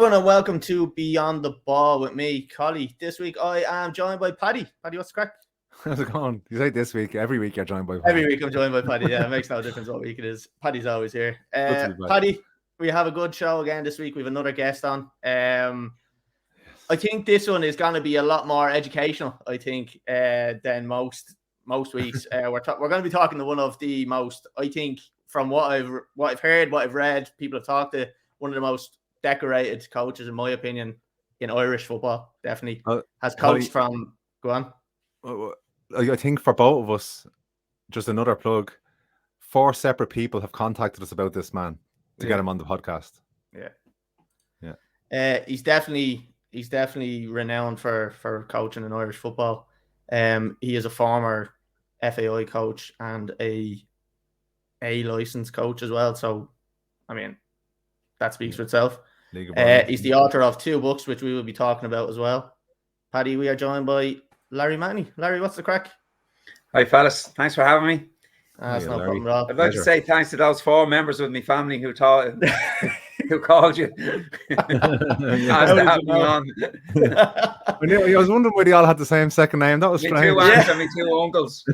everyone, and welcome to Beyond the Ball with me, Colly. This week I am joined by Paddy. Paddy, what's the crack? How's it going? You say this week, every week you're joined by Paddy. Every week I'm joined by Paddy. Yeah, it makes no difference what week it is. Paddy's always here. Paddy, we have a good show again this week. We have another guest on. I think this one is going to be a lot more educational, I think, than most weeks. We're going to be talking to one of the most, I think, from what I've heard, what I've read, people have talked to, one of the most decorated coaches, in my opinion, in Irish football. Definitely has coached from. Go on. I think for both of us, just another plug. 4 separate people have contacted us about this man to get him on the podcast. Yeah. He's definitely renowned for coaching in Irish football. He is a former FAI coach and a licensed coach as well. So, I mean, that speaks for itself. He's the author of 2 books, which we will be talking about as well. Paddy, we are joined by Larry Mahony. Larry, what's the crack? Hi, fellas. Thanks for having me. That's no problem at all. I'd like to say thanks to those 4 members of my family who called you. I was wondering why they all had the same second name. That was strange. 2 aunts and my 2 uncles.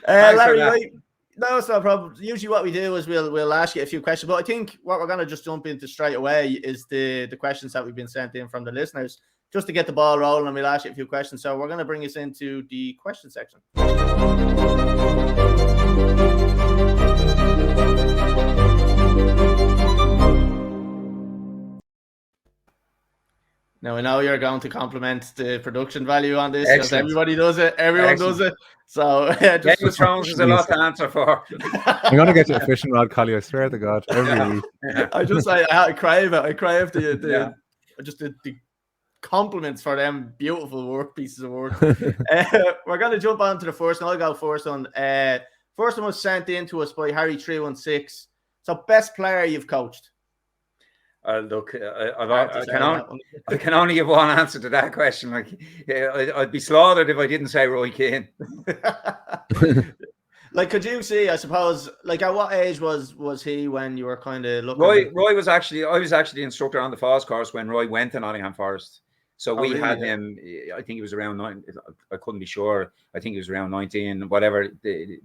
Larry, no, it's no problem. Usually what we do is we'll ask you a few questions, but I think what we're going to just jump into straight away is the questions that we've been sent in from the listeners, just to get the ball rolling, and we'll ask you a few questions. So we're going to bring us into the question section. Now, I know you're going to compliment the production value on this because everybody does it. Everyone does it. So, Game of Thrones is a lot to answer for. I'm going to get you a fishing rod, Colly. I swear to God. Every week. I crave it. I crave the compliments for them beautiful pieces of work. We're going to jump on to the first one. I'll go first one. First one was sent in to us by Harry316. So, best player you've coached? Look, I can only give one answer to that question. I'd be slaughtered if I didn't say Roy Keane. Could you see? I suppose, at what age was he when you were kind of looking? Roy was actually. I was actually the instructor on the Falls course when Roy went to Nottingham Forest. So we had him. I think he was around 9. I couldn't be sure. I think he was around 19, whatever the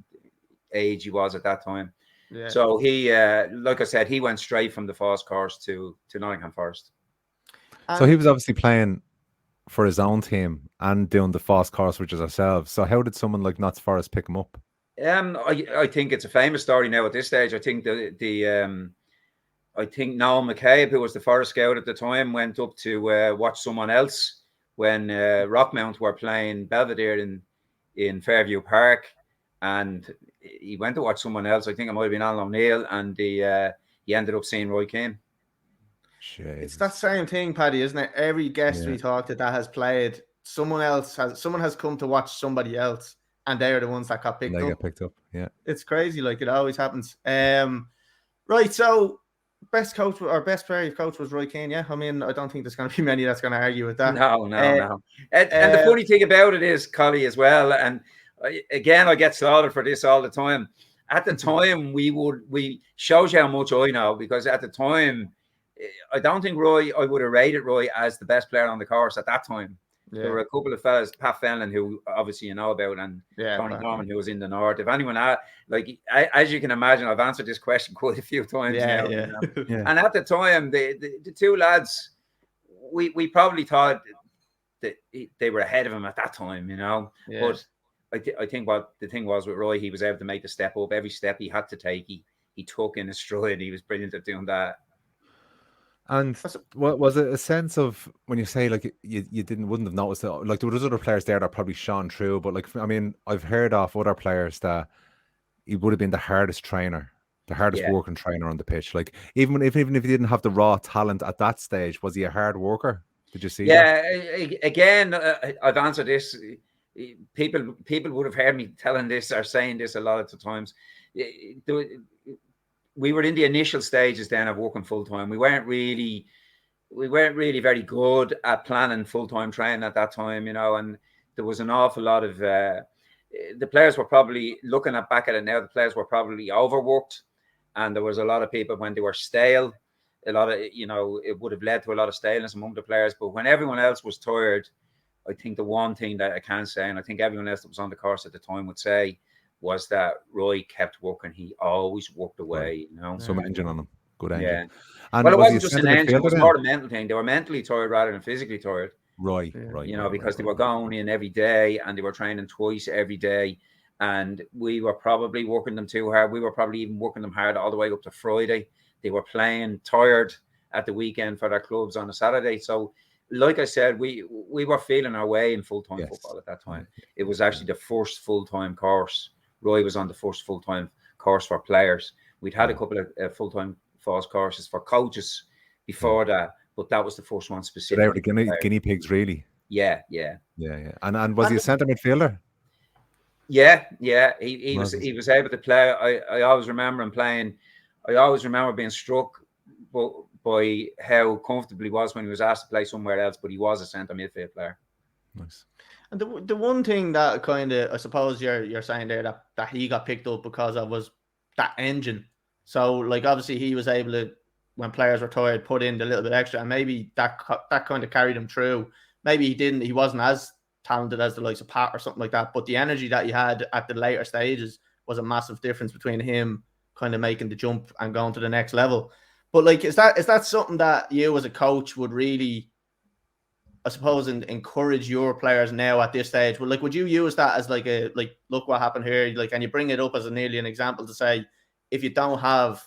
age he was at that time. Yeah. So he, like I said, he went straight from the Falls course to Nottingham Forest. So he was obviously playing for his own team and doing the Falls course, which is ourselves. So how did someone like Notts Forest pick him up? I think it's a famous story now at this stage. I think I think Noel McCabe, who was the Forest scout at the time, went up to watch someone else when Rockmount were playing Belvedere in Fairview Park. And he went to watch someone else. I think it might have been Alan O'Neill, and he ended up seeing Roy Keane. It's that same thing, Paddy, isn't it? Every guest we talked to that has played, someone has come to watch somebody else, and they are the ones that got picked up. They get picked up, yeah. It's crazy, it always happens. Right, so best coach or best player you've coached was Roy Keane, yeah? I mean, I don't think there's going to be many that's going to argue with that. No. And the funny thing about it is, Colly, as well, and again, I get slaughtered for this all the time. At the time, we shows you how much I know, because at the time, I don't think I would have rated Roy as the best player on the course at that time. Yeah. There were a couple of fellas, Pat Fenlon, who obviously you know about, and Tony Norman, who was in the North. If anyone had, as you can imagine, I've answered this question quite a few times now. Yeah. And at the time, the 2 lads, we probably thought that they were ahead of him at that time, Yeah. But I think what the thing was with Roy, he was able to make the step up. Every step he had to take, he took in a stride. He was brilliant at doing that. And what was it a sense of when you say you wouldn't have noticed it? There was other players there that probably shone through, but I've heard of other players that he would have been the hardest trainer, the hardest working trainer on the pitch. Even if he didn't have the raw talent at that stage, was he a hard worker? Did you see? Yeah, again, I've answered this. People would have heard me telling this or saying this a lot of the times. We were in the initial stages then of working full time. We weren't really very good at planning full time training at that time, and there was an awful lot of the players were probably looking back at it now. The players were probably overworked, and there was a lot of people when they were stale. a lot of, it would have led to a lot of staleness among the players. But when everyone else was tired, I think the one thing that I can say, and I think everyone else that was on the course at the time would say, was that Roy kept working. He always worked away, Some engine on him. Good engine. Yeah. And well, it wasn't just an engine, it was more a mental thing. They were mentally tired rather than physically tired. Right. Because they were going in every day and they were training twice every day. And we were probably working them too hard. We were probably even working them hard all the way up to Friday. They were playing tired at the weekend for their clubs on a Saturday. So, like I said, we were feeling our way in full-time football at that time. It was actually the first full-time course. Roy was on the first full-time course for players. We'd had a couple of full-time false courses for coaches before that, but that was the first one specifically. They were the guinea pigs, really. Yeah. And was he a centre midfielder? Yeah. He was able to play. I always remember him playing. I always remember being struck by how comfortable he was when he was asked to play somewhere else, but he was a centre midfield player. Nice. And the one thing that kind of, I suppose you're saying there that he got picked up because of was that engine. So, like, obviously he was able to, when players were tired, put in a little bit extra, and maybe that kind of carried him through. Maybe he wasn't as talented as the likes of Pat or something like that, but the energy that he had at the later stages was a massive difference between him kind of making the jump and going to the next level. But, like, is that something that you as a coach would really, I suppose, encourage your players now at this stage? Well, like, would you use that as like look what happened here, like, and you bring it up as nearly an example to say, if you don't have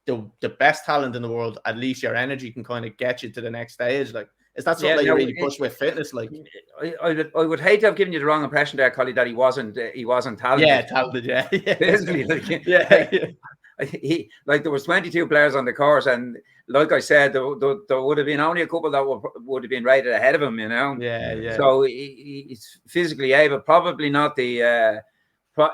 the best talent in the world, at least your energy can kind of get you to the next stage? Like, is that something you really push with fitness? Like, I would hate to have given you the wrong impression there, Colly, that he wasn't talented. Yeah, talented. Yeah. Basically, there was 22 players on the course, and like I said, there would have been only a couple that would have been rated ahead of him. Yeah. So he's physically able, probably not the.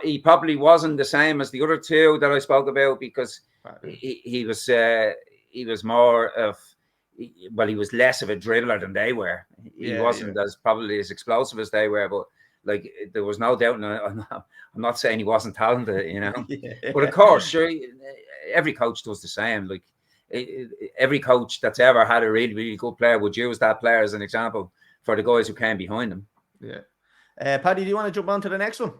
He probably wasn't the same as the other two that I spoke about, because he was more of, well, he was less of a dribbler than they were. He wasn't as probably as explosive as they were, but like, there was no doubt. I'm not saying he wasn't talented, But of course, sure, every coach does the same. Like, every coach that's ever had a really, really good player would use that player as an example for the guys who came behind them. Yeah. Paddy, do you want to jump on to the next one?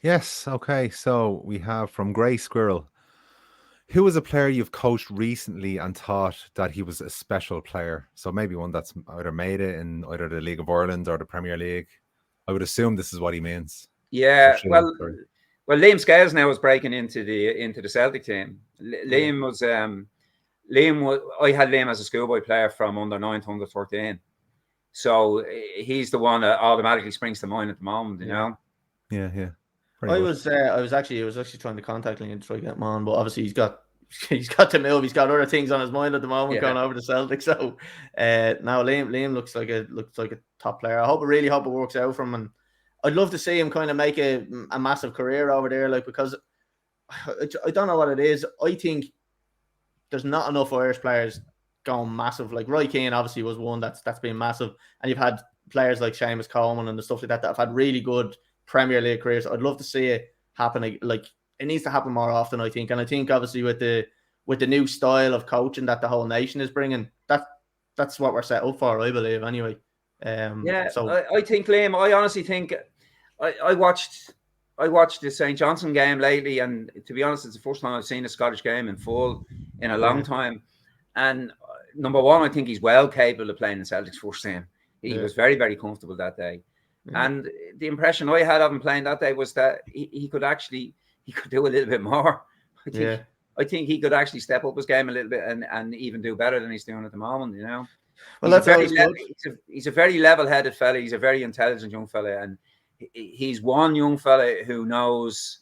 Yes. Okay. So we have from Grey Squirrel. Who was a player you've coached recently and thought that he was a special player? So maybe one that's either made it in either the League of Ireland or the Premier League. I would assume this is what he means. Yeah. Well, Liam Scales now is breaking into the Celtic team. Liam was I had Liam as a schoolboy player from under 9 to under 13. So he's the one that automatically springs to mind at the moment, Yeah. I was actually trying to contact Liam to try to get him on, but obviously he's got to move. He's got other things on his mind at the moment, going over to Celtic. So now Liam looks like a top player. I really hope it works out for him, and I'd love to see him kind of make a massive career over there. Like, because I don't know what it is. I think there's not enough Irish players going massive. Like, Roy Keane obviously was one that's been massive, and you've had players like Seamus Coleman and the stuff like that have had really good Premier League careers. I'd love to see it happen. Like, it needs to happen more often, I think. And I think obviously with the new style of coaching that the whole nation is bringing, that's what we're set up for, I believe, anyway. So I think Liam, I honestly think I watched the St. Johnstone game lately, and to be honest, it's the first time I've seen a Scottish game in full in a long time. And number one, I think he's well capable of playing in Celtic's first team. He was very, very comfortable that day. And the impression I had of him playing that day was that he could do a little bit more. I think he could actually step up his game a little bit and even do better than he's doing at the moment, Well, that's always good. He's a very level-headed fella. He's a very intelligent young fella, and he's one young fella who knows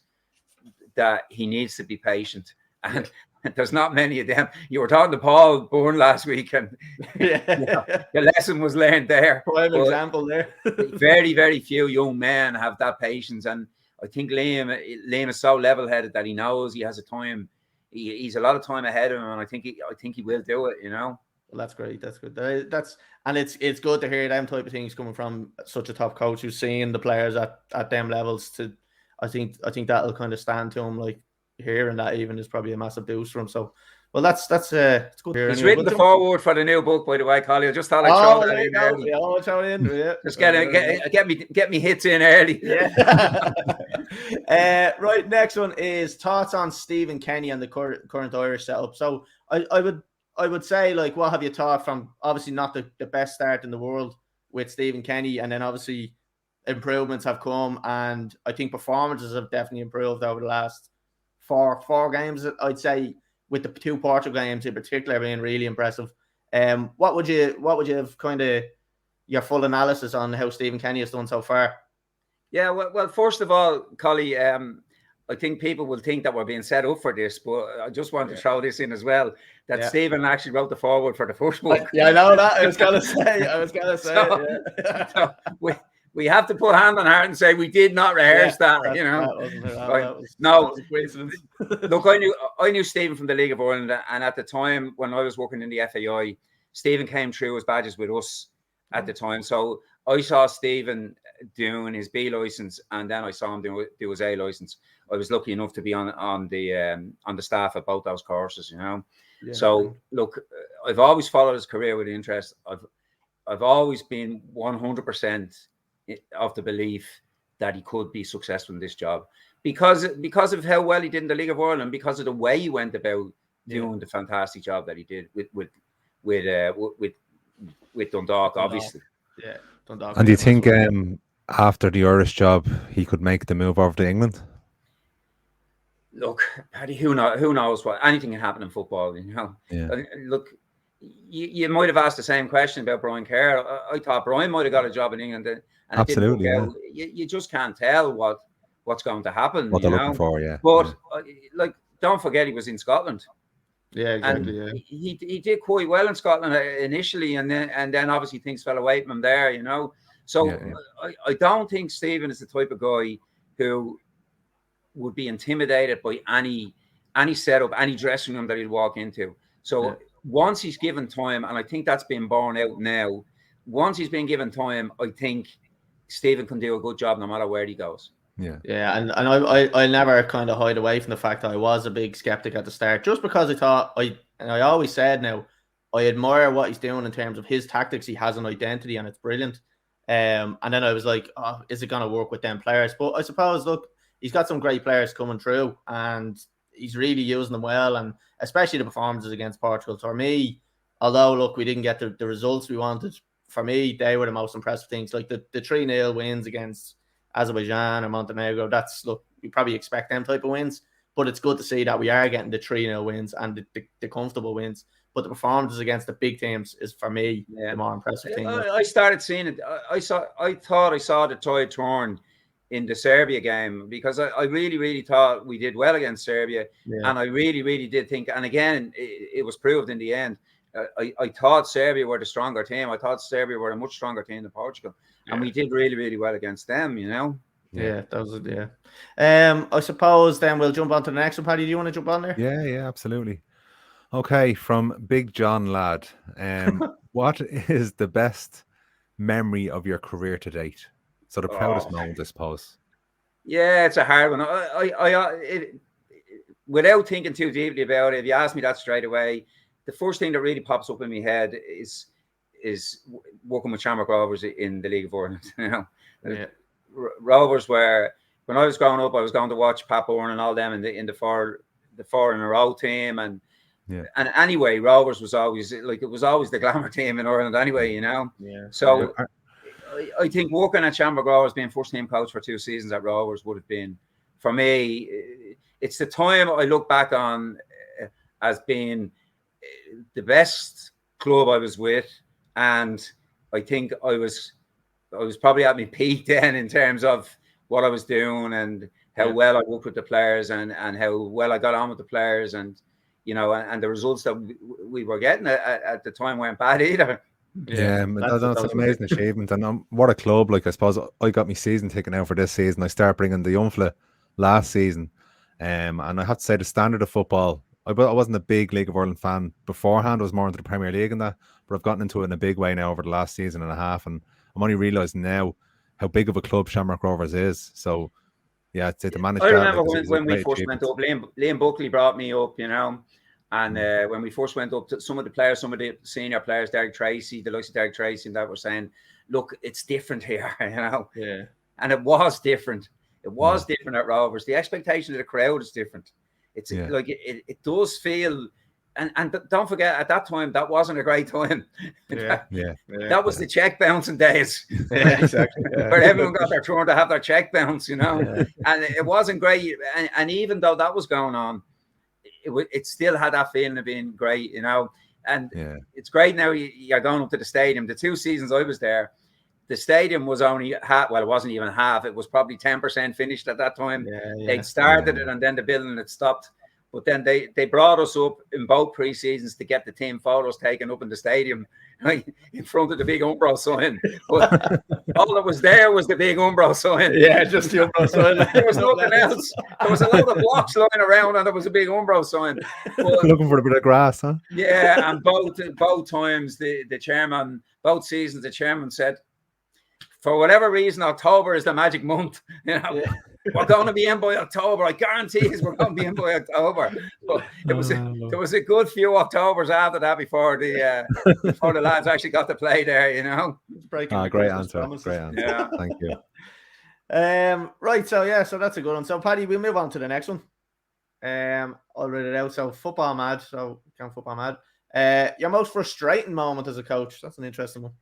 that he needs to be patient. And there's not many of them. You were talking to Paul Byrne last week, and the lesson was learned there. Prime example there. Very, very few young men have that patience, and I think Liam is so level-headed that he knows he has a time. He's a lot of time ahead of him, and I think he will do it. Well, that's great. That's good. And it's good to hear them type of things coming from such a top coach who's seeing the players at them levels. I think that'll kind of stand to him. Like, hearing that even is probably a massive boost for him. So, Well, that's it's good. He's written the foreword for the new book, by the way, Colly. I just thought I'd throw that in early. Yeah, throw it in. Yeah. Just get me hits in early. Yeah. Right. Next one is thoughts on Stephen Kenny and the current Irish setup. So I would say, like, what have you thought from obviously not the best start in the world with Stephen Kenny, and then obviously improvements have come, and I think performances have definitely improved over the last four games. I'd say, with the 2 Portugal games in particular being really impressive. What would you have kind of your full analysis on how Stephen Kenny has done so far? Yeah, well, first of all, Colly, I think people will think that we're being set up for this, but I just want to throw this in as well, that Stephen actually wrote the foreword for the first book. Yeah, I know that. I was gonna say. We have to put hand on heart and say we did not rehearse that. That was a coincidence. Look, I knew Stephen from the League of Ireland, and at the time when I was working in the FAI, Stephen came through his badges with us at the time. So I saw Stephen doing his B license, and then I saw him do his A license. I was lucky enough to be on the staff at both those courses, Yeah. So look, I've always followed his career with interest. I've always been 100% of the belief that he could be successful in this job because of how well he did in the League of Ireland, because of the way he went about doing the fantastic job that he did with Dundalk, obviously. Yeah, Dundalk. And do you think after the Irish job he could make the move over to England? Look, Paddy, who knows what anything can happen in football, Yeah. Look, you might have asked the same question about Brian Kerr. I thought Brian might have got a job in England. And absolutely, you just can't tell what's going to happen. What they're looking for, yeah. But like, don't forget he was in Scotland. Yeah, exactly. And he did quite well in Scotland initially, and then obviously things fell away from him there. So I don't think Stephen is the type of guy who would be intimidated by any setup, any dressing room that he'd walk into. So once he's given time, and I think that's been borne out now. Once he's been given time, I think Stephen can do a good job no matter where he goes. Yeah, and I never kind of hide away from the fact that I was a big skeptic at the start, just because I thought I always said now I admire what he's doing in terms of his tactics. He has an identity and it's brilliant. And then I was like, oh, is it going to work with them players? But I suppose, look, he's got some great players coming through, and he's really using them well, and especially the performances against Portugal. For me, although look, we didn't get the results we wanted. For me, they were the most impressive things. Like the 3-0 wins against Azerbaijan or Montenegro. Look, we probably expect them type of wins, but it's good to see that we are getting the 3-0 wins and the comfortable wins. But the performances against the big teams is, for me, the more impressive thing. I started seeing it. I thought I saw the tide turn in the Serbia game, because I really, really thought we did well against Serbia, and I really, really did think. And again, it was proved in the end. I thought Serbia were the stronger team. I thought Serbia were a much stronger team than Portugal, and we did really, really well against them. Yeah, that was it. Yeah. I suppose then we'll jump on to the next one. Paddy, do you want to jump on there? Yeah, absolutely. Okay, from Big John Lad, what is the best memory of your career to date? So the proudest moment, I suppose. Yeah, it's a hard one. Without thinking too deeply about it, if you ask me that straight away, the first thing that really pops up in my head is working with Shamrock Rovers in the League of Ireland. Rovers were, when I was growing up, I was going to watch Pat Bourne and all them in the four in a row team, and anyway, Rovers was always the glamour team in Ireland anyway, Yeah. So I think working at Shamrock Rovers, being first team coach for 2 seasons at Rovers, would have been, for me, it's the time I look back on as being the best club I was with, and I think I was probably at my peak then in terms of what I was doing and how well I worked with the players and how well I got on with the players, and and the results that we were getting at the time weren't bad either. Yeah, that's an amazing achievement, and what a club! Like, I suppose I got my season ticket now for this season. I started bringing the young fella last season, and I have to say the standard of football. I wasn't a big League of Ireland fan beforehand. I was more into the Premier League and that, but I've gotten into it in a big way now over the last season and a half, and I'm only realising now how big of a club Shamrock Rovers is. So, yeah, I'd say to manage. I remember when we first went up, Liam Buckley brought me up, and And when we first went up to some of the senior players, Derek Tracy, the likes of Derek Tracy, and that were saying, look, it's different here, Yeah. And it was different. It was different at Rovers. The expectation of the crowd is different. It's like it does feel, and don't forget, at that time, that wasn't a great time. That was the check bouncing days. Yeah, exactly. Where everyone got their turn to have their check bounce, and it wasn't great. And even though that was going on, it still had that feeling of being great, and it's great now you're going up to the stadium. The 2 seasons I was there, the stadium was only half, well, it wasn't even half, it was probably 10% finished at that time. They'd started it and then the building had stopped. But then they brought us up in both pre-seasons to get the team photos taken up in the stadium, in front of the big Umbro sign. But all that was there was the big Umbro sign. Yeah, just the Umbro sign. There was nothing else. There was a lot of blocks lying around and there was a big Umbro sign. But, looking for a bit of grass, huh? Yeah, and both times the chairman, both seasons, the chairman said, for whatever reason, October is the magic month. We're going to be in by October. I guarantee you we're going to be in by October. But there was a good few Octobers after that before the lads actually got to play there. Great answer. Great answer. Yeah. Thank you. Right. So that's a good one. So Paddy, we'll move on to the next one. I'll read it out. So football mad. So can football mad. Your most frustrating moment as a coach. That's an interesting one.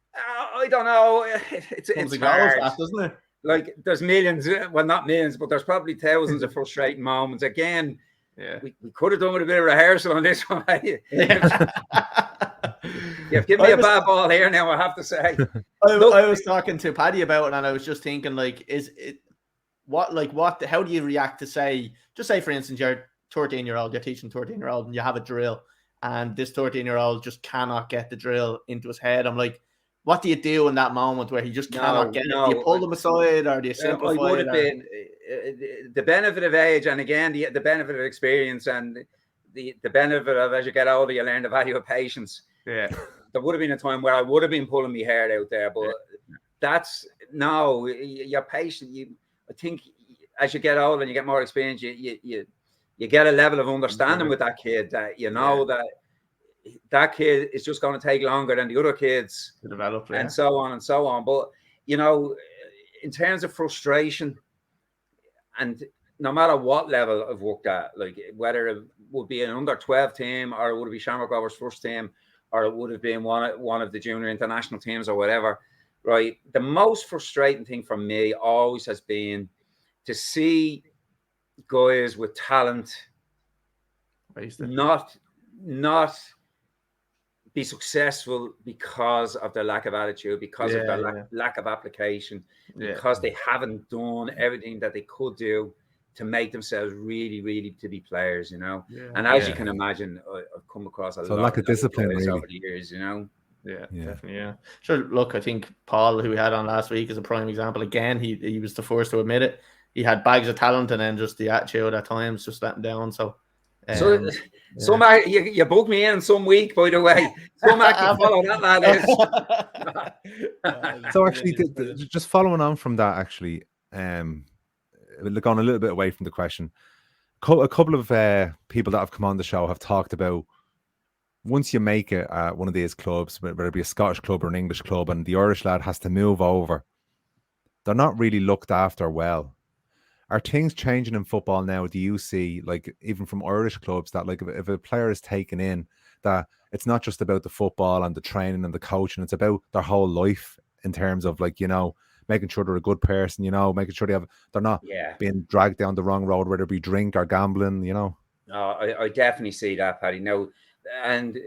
I don't know. It's hard, doesn't it? Like there's millions, well not millions, but there's probably thousands of frustrating moments. Again, we could have done with a bit of rehearsal on this one. You've given me a bad ball here now, I have to say. I was talking to Paddy about it and I was just thinking, like, how do you react to say for instance, you're 13-year-old, you're teaching 13-year-old and you have a drill and this 13-year-old just cannot get the drill into his head. I'm like, what do you do in that moment where he just cannot get it? Do you pull them aside or do you simplify it? Would have been the benefit of age and again the benefit of experience and the benefit of as you get older you learn the value of patience. Yeah. There would have been a time where I would have been pulling my hair out there, but you're patient. I think as you get older and you get more experience, you get a level of understanding with that kid that that kid is just going to take longer than the other kids to develop, and so on and so on. But in terms of frustration, and no matter what level I've worked at, like whether it would be an under 12 team or it would be Shamrock Rovers first team or it would have been one of the junior international teams or whatever, right? The most frustrating thing for me always has been to see guys with talent not be successful because of their lack of attitude, because of their lack of application, because they haven't done everything that they could do to make themselves really, really to be players, And as you can imagine, I've come across a lot lack of discipline really over the years, Yeah, definitely. Yeah, sure. Look, I think Paul, who we had on last week, is a prime example. Again, he was the first to admit it. He had bags of talent, and then just the attitude at times just let him down. So. You booked me in some week, by the way. Some can follow that lad. So actually, just following on from that, actually, gone a little bit away from the question. A couple of people that have come on the show have talked about once you make it at one of these clubs, whether it be a Scottish club or an English club, and the Irish lad has to move over, they're not really looked after well. Are things changing in football now? Do you see, like, even from Irish clubs, that like if a player is taken in, that it's not just about the football and the training and the coaching, it's about their whole life in terms of like, making sure they're a good person, making sure they're not being dragged down the wrong road, whether it be drink or gambling, No, I definitely see that, Paddy. No, and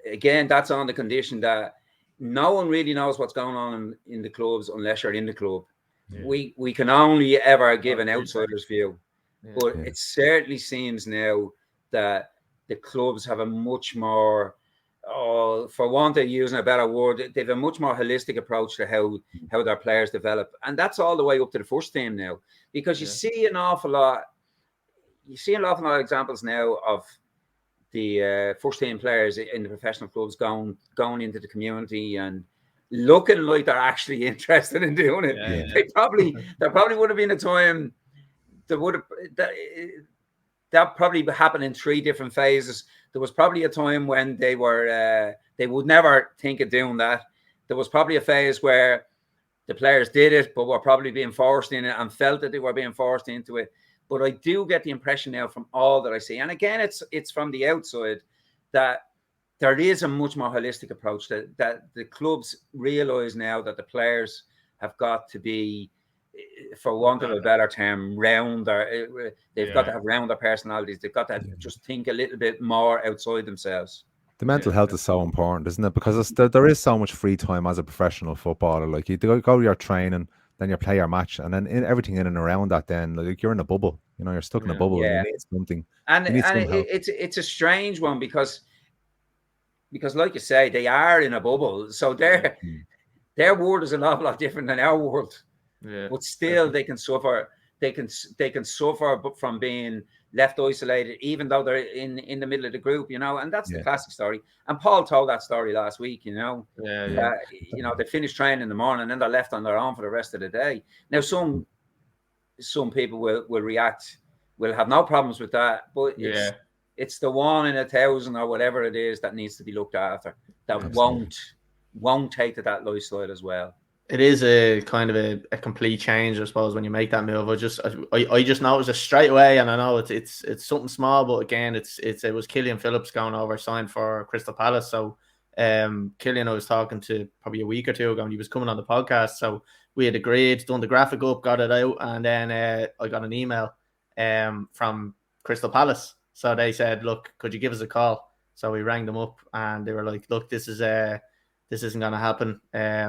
again, that's on the condition that no one really knows what's going on in the clubs unless you're in the club. Yeah. We can only ever give an outsider's view, but it certainly seems now that the clubs have a much more, for want of using a better word, they have a much more holistic approach to how their players develop, and that's all the way up to the first team now. Because you see an awful lot of examples now of the first team players in the professional clubs going into the community and looking like they're actually interested in doing it. There probably would have been a time that probably happened in 3 different phases. There was probably a time when they would never think of doing that. There was probably a phase where the players did it, but were probably being forced in it and felt that they were being forced into it. But I do get the impression now from all that I see, and again, it's from the outside, that there is a much more holistic approach, that the clubs realise now that the players have got to be, for want of a better term, rounder. They've got to have rounder personalities. They've got to just think a little bit more outside themselves. The mental health is so important, isn't it? Because there is so much free time as a professional footballer. Like, you go to your training, then you play your match, and then everything in and around that, then like you're in a bubble. You know, you're stuck in a bubble. And you need something. And it's a strange one because like you say, they are in a bubble, so their world is an awful lot different than our world. Yeah. But still, they can suffer. They can suffer from being left isolated, even though they're in the middle of the group, you know. And that's the classic story. And Paul told that story last week, you know. You know, they finished training in the morning and then they're left on their own for the rest of the day. Now, some people will react, will have no problems with that, but it's the 1 in 1,000 or whatever it is that needs to be looked after. That won't take to that lifestyle as well. It is a kind of a complete change, I suppose, when you make that move. I just noticed it straight away, and I know it's something small, but again, it was Killian Phillips going over, signed for Crystal Palace. So Killian, I was talking to probably a week or two ago, and he was coming on the podcast. So we had agreed, done the graphic up, got it out, and then I got an email from Crystal Palace. So they said, "Look, could you give us a call?" So we rang them up, and they were like, "Look, this isn't going to happen.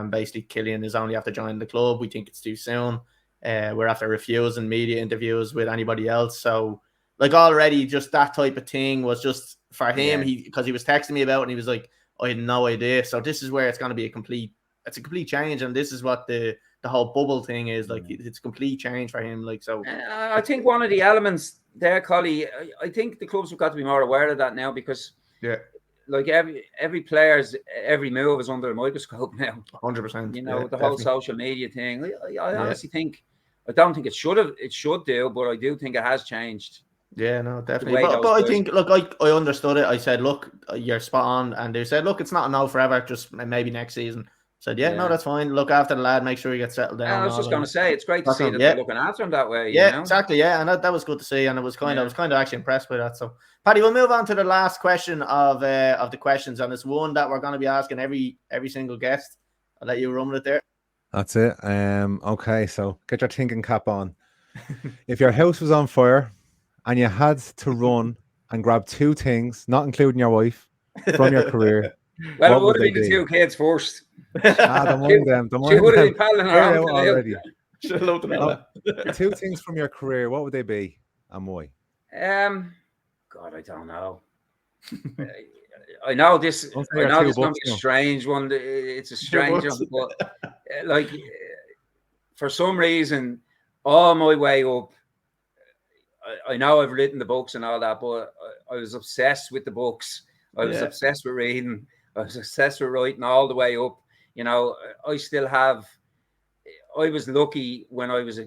Basically, Killian is only after joining the club. We think it's too soon. We're after refusing media interviews with anybody else." So, like, already just that type of thing was just for him. Because he was texting me about it, and he was like, "I had no idea." So this is where it's going to be a complete change, and this is what the whole bubble thing is like. It's a complete change for him. Like, so I think one of the elements there, Colly, I think the clubs have got to be more aware of that now, because like every player's every move is under a microscope now. 100%. You know, the whole social media thing. I honestly think, I don't think it should do, but I do think it has changed. Yeah, no, definitely. But I think, look, I understood it. I said, "Look, you're spot on," and they said, "Look, it's not a no forever, just maybe next season." I said, no, that's fine. Look after the lad, make sure he gets settled down. I was just going to say, it's great to see that they're looking after him that way. You know? Exactly. Yeah, and that was good to see, and I was kind of actually impressed by that. So, Paddy, we'll move on to the last question of the questions, and it's one that we're going to be asking every single guest. I'll let you run with it there. That's it. Okay, so get your thinking cap on. If your house was on fire and you had to run and grab 2 things, not including your wife, from your career, well, it would have been the 2 kids first. Don't mind them. She would have been paddling around already. 2 things from your career, what would they be and why? God, I don't know. I know this is going to be a strange one. It's a strange one, but like, for some reason, all my way up, I know I've written the books and all that, but I was obsessed with the books. I was obsessed with reading. I was obsessed with writing all the way up. You know, I was lucky when I was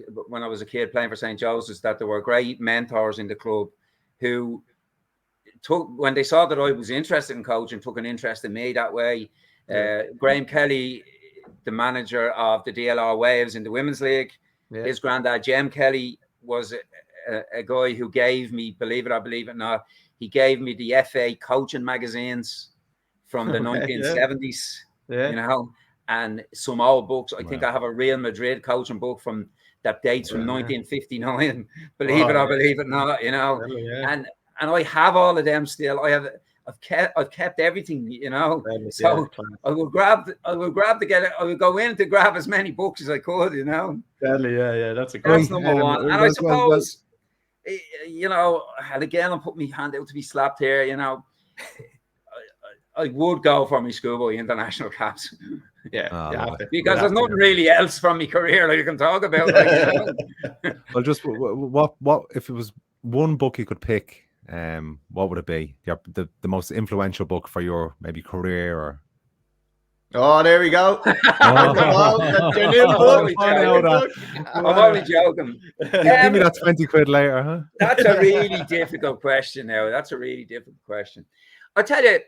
a kid playing for St. Joseph's that there were great mentors in the club who when they saw that I was interested in coaching, took an interest in me that way. Graham Kelly, the manager of the DLR Waves in the Women's League, his granddad, Jem Kelly, was a guy who gave me, believe it or believe it not, he gave me the FA coaching magazines from the 1970s, you know, and some old books. I think I have a Real Madrid coaching book that dates from 1959, believe it or believe it not, you know. And I have all of them still. I've kept everything, you know. So I will go in to grab as many books as I could, you know. That's number one. And I suppose, you know, and again, I'll put my hand out to be slapped here, you know. I would go for my schoolboy international caps. Because there's nothing really else from my career that you can talk about. Like, you know? Well, just what if it was one book you could pick? What would it be? The most influential book for your maybe career or? Oh, there we go. I'm only joking. Give me that 20 quid later, huh? That's a really difficult question now. That's a really difficult question. I tell you,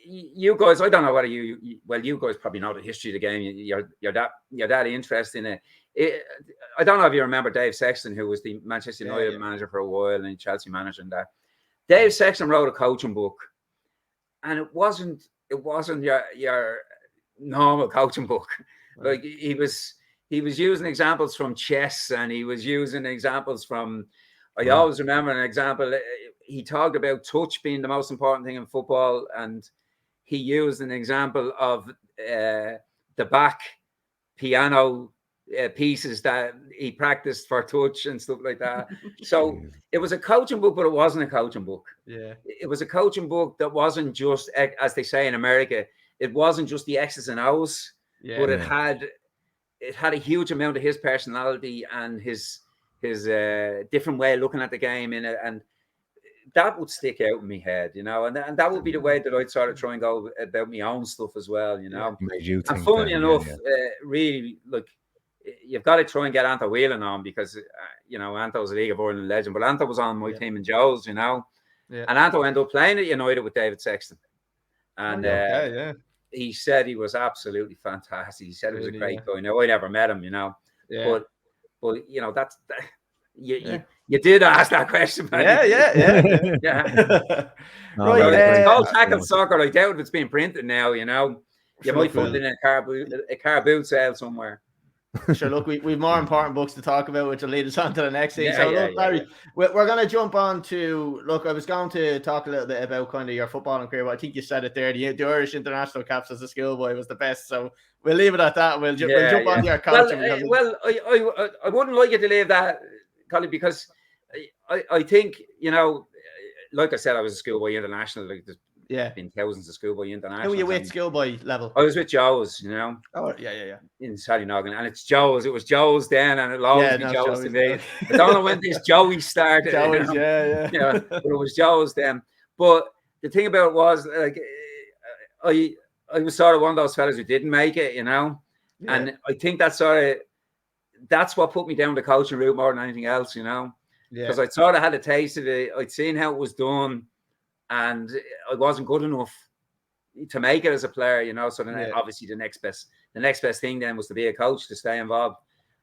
you guys, I don't know whether you guys probably know the history of the game. You're that interested in it. I don't know if you remember Dave Sexton, who was the Manchester United manager for a while and Chelsea manager and that. Dave Sexton wrote a coaching book, and it wasn't your normal coaching book. Like he was using examples from chess, and he was using examples from. I always remember an example. He talked about touch being the most important thing in football, and he used an example of the Bach piano pieces that he practiced for touch and stuff like that. So it was a coaching book, but it wasn't a coaching book. Yeah, it was a coaching book that wasn't just, as they say in America, it wasn't just the X's and O's, but it had a huge amount of his personality and his different way of looking at the game in it, and that would stick out in my head, and that would be the way that I'd sort of try and go about my own stuff as well, And funny enough, really, look, you've got to try and get Anto Whelan on because Anto's a League of Ireland legend, but Anto was on my team in Joe's, and Anto ended up playing at United with David Sexton, and he said he was absolutely fantastic. He said he was a great guy. Now I never met him, but that's you did ask that question, man. Yeah. Right, it's called tackle soccer. I doubt if it's being printed now. You might find it in a car boot sale somewhere. Sure. Look, we've more important books to talk about, which will lead us on to the next thing. Larry, we're going to jump on to. Look, I was going to talk a little bit about kind of your footballing career, but I think you said it there. The Irish international caps as a schoolboy was the best, so we'll leave it at that. We'll jump on to your coaching. I wouldn't like you to leave that, Colly, because I think like I said, I was a schoolboy international. Like there's been thousands of schoolboy internationals. Who were you with schoolboy level? I was with Joe's, Oh, yeah. In Sallynoggin. And it's Joe's. It was Joe's then, and it'll always be Joe's today. I don't know when this Joey started. Joey's, but it was Joe's then. But the thing about it was, like, I was sort of one of those fellas who didn't make it, and I think that's what put me down the coaching route more than anything else, because I sort of had a taste of it. I'd seen how it was done, and I wasn't good enough to make it as a player, So then obviously the next best thing then was to be a coach, to stay involved.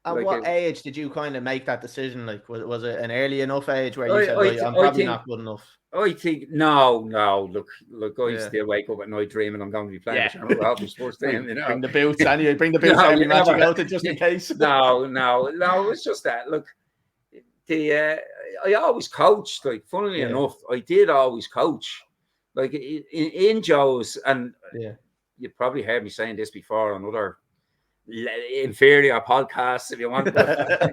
At what age did you kind of make that decision? Like, was it an early enough age where you said, I'm probably not good enough? I think no. Look, I still wake up at night dreaming I'm going to be playing sports team. Bring the boots anyway. Bring the boots every match you go to, just in case. No. It was just that. Look, I always coached. Like, funnily enough, I did always coach. Like in Joe's, and you probably heard me saying this before on other inferior podcasts, if you want. I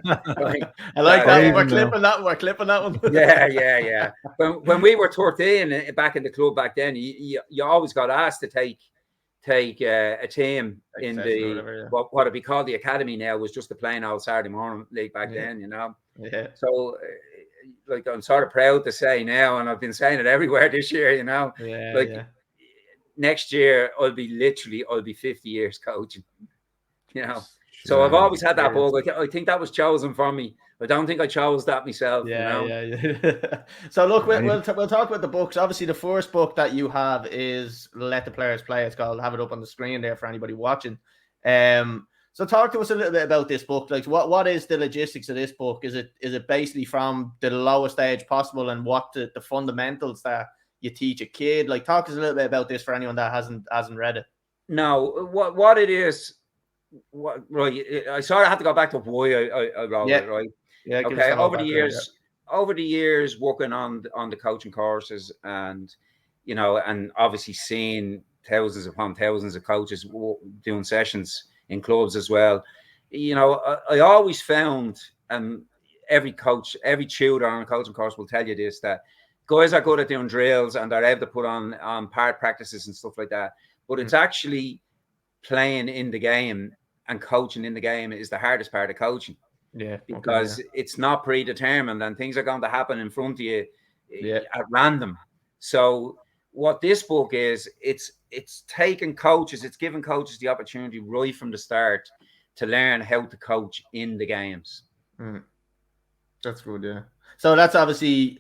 like that. We're clipping that one. Yeah. When we were 13 back in the club back then, you always got asked to take a team in the what would be called the academy now, was just the plain old Saturday morning league back then, Yeah. So like, I'm sort of proud to say now, and I've been saying it everywhere this year, next year I'll be 50 years coaching. So I've always had that bug. I think that was chosen for me. I don't think I chose that myself. Yeah. So look, we'll talk about the books. Obviously, the first book that you have is Let the Players Play. It's called. Have it up on the screen there for anybody watching. So talk to us a little bit about this book. Like, what is the logistics of this book? Is it basically from the lowest age possible, and what the fundamentals that you teach a kid? Like, talk to us a little bit about this for anyone that hasn't read it. No, what it is. Right, I sort of have to go back to why I wrote it, right? Yeah. Okay. Over the years, working on the coaching courses, and and obviously seeing thousands upon thousands of coaches doing sessions in clubs as well. I always found, and every coach, every tutor on a coaching course will tell you this, that guys are good at doing drills and they're able to put on part practices and stuff like that, but it's actually playing in the game and coaching in the game is the hardest part of coaching. Because it's not predetermined, and things are going to happen in front of you at random. So what this book is, it's taking coaches, it's giving coaches the opportunity right from the start to learn how to coach in the games. That's good, yeah. So that's obviously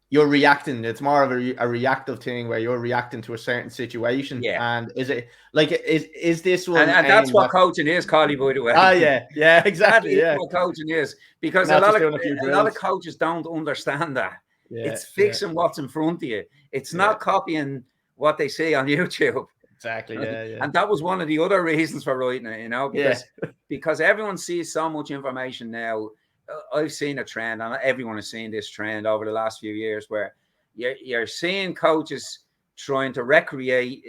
you're reacting. It's more of a reactive thing where you're reacting to a certain situation. Yeah. And is it like is this one? And that's what coaching is, Colly, by the way. Oh yeah, exactly. That is what coaching is, because a lot of coaches don't understand that. Yeah, it's fixing what's in front of you. It's not copying what they see on YouTube. Exactly. Yeah. And that was one of the other reasons for writing it, because everyone sees so much information now. I've seen a trend, and everyone has seen this trend over the last few years, where you're seeing coaches trying to recreate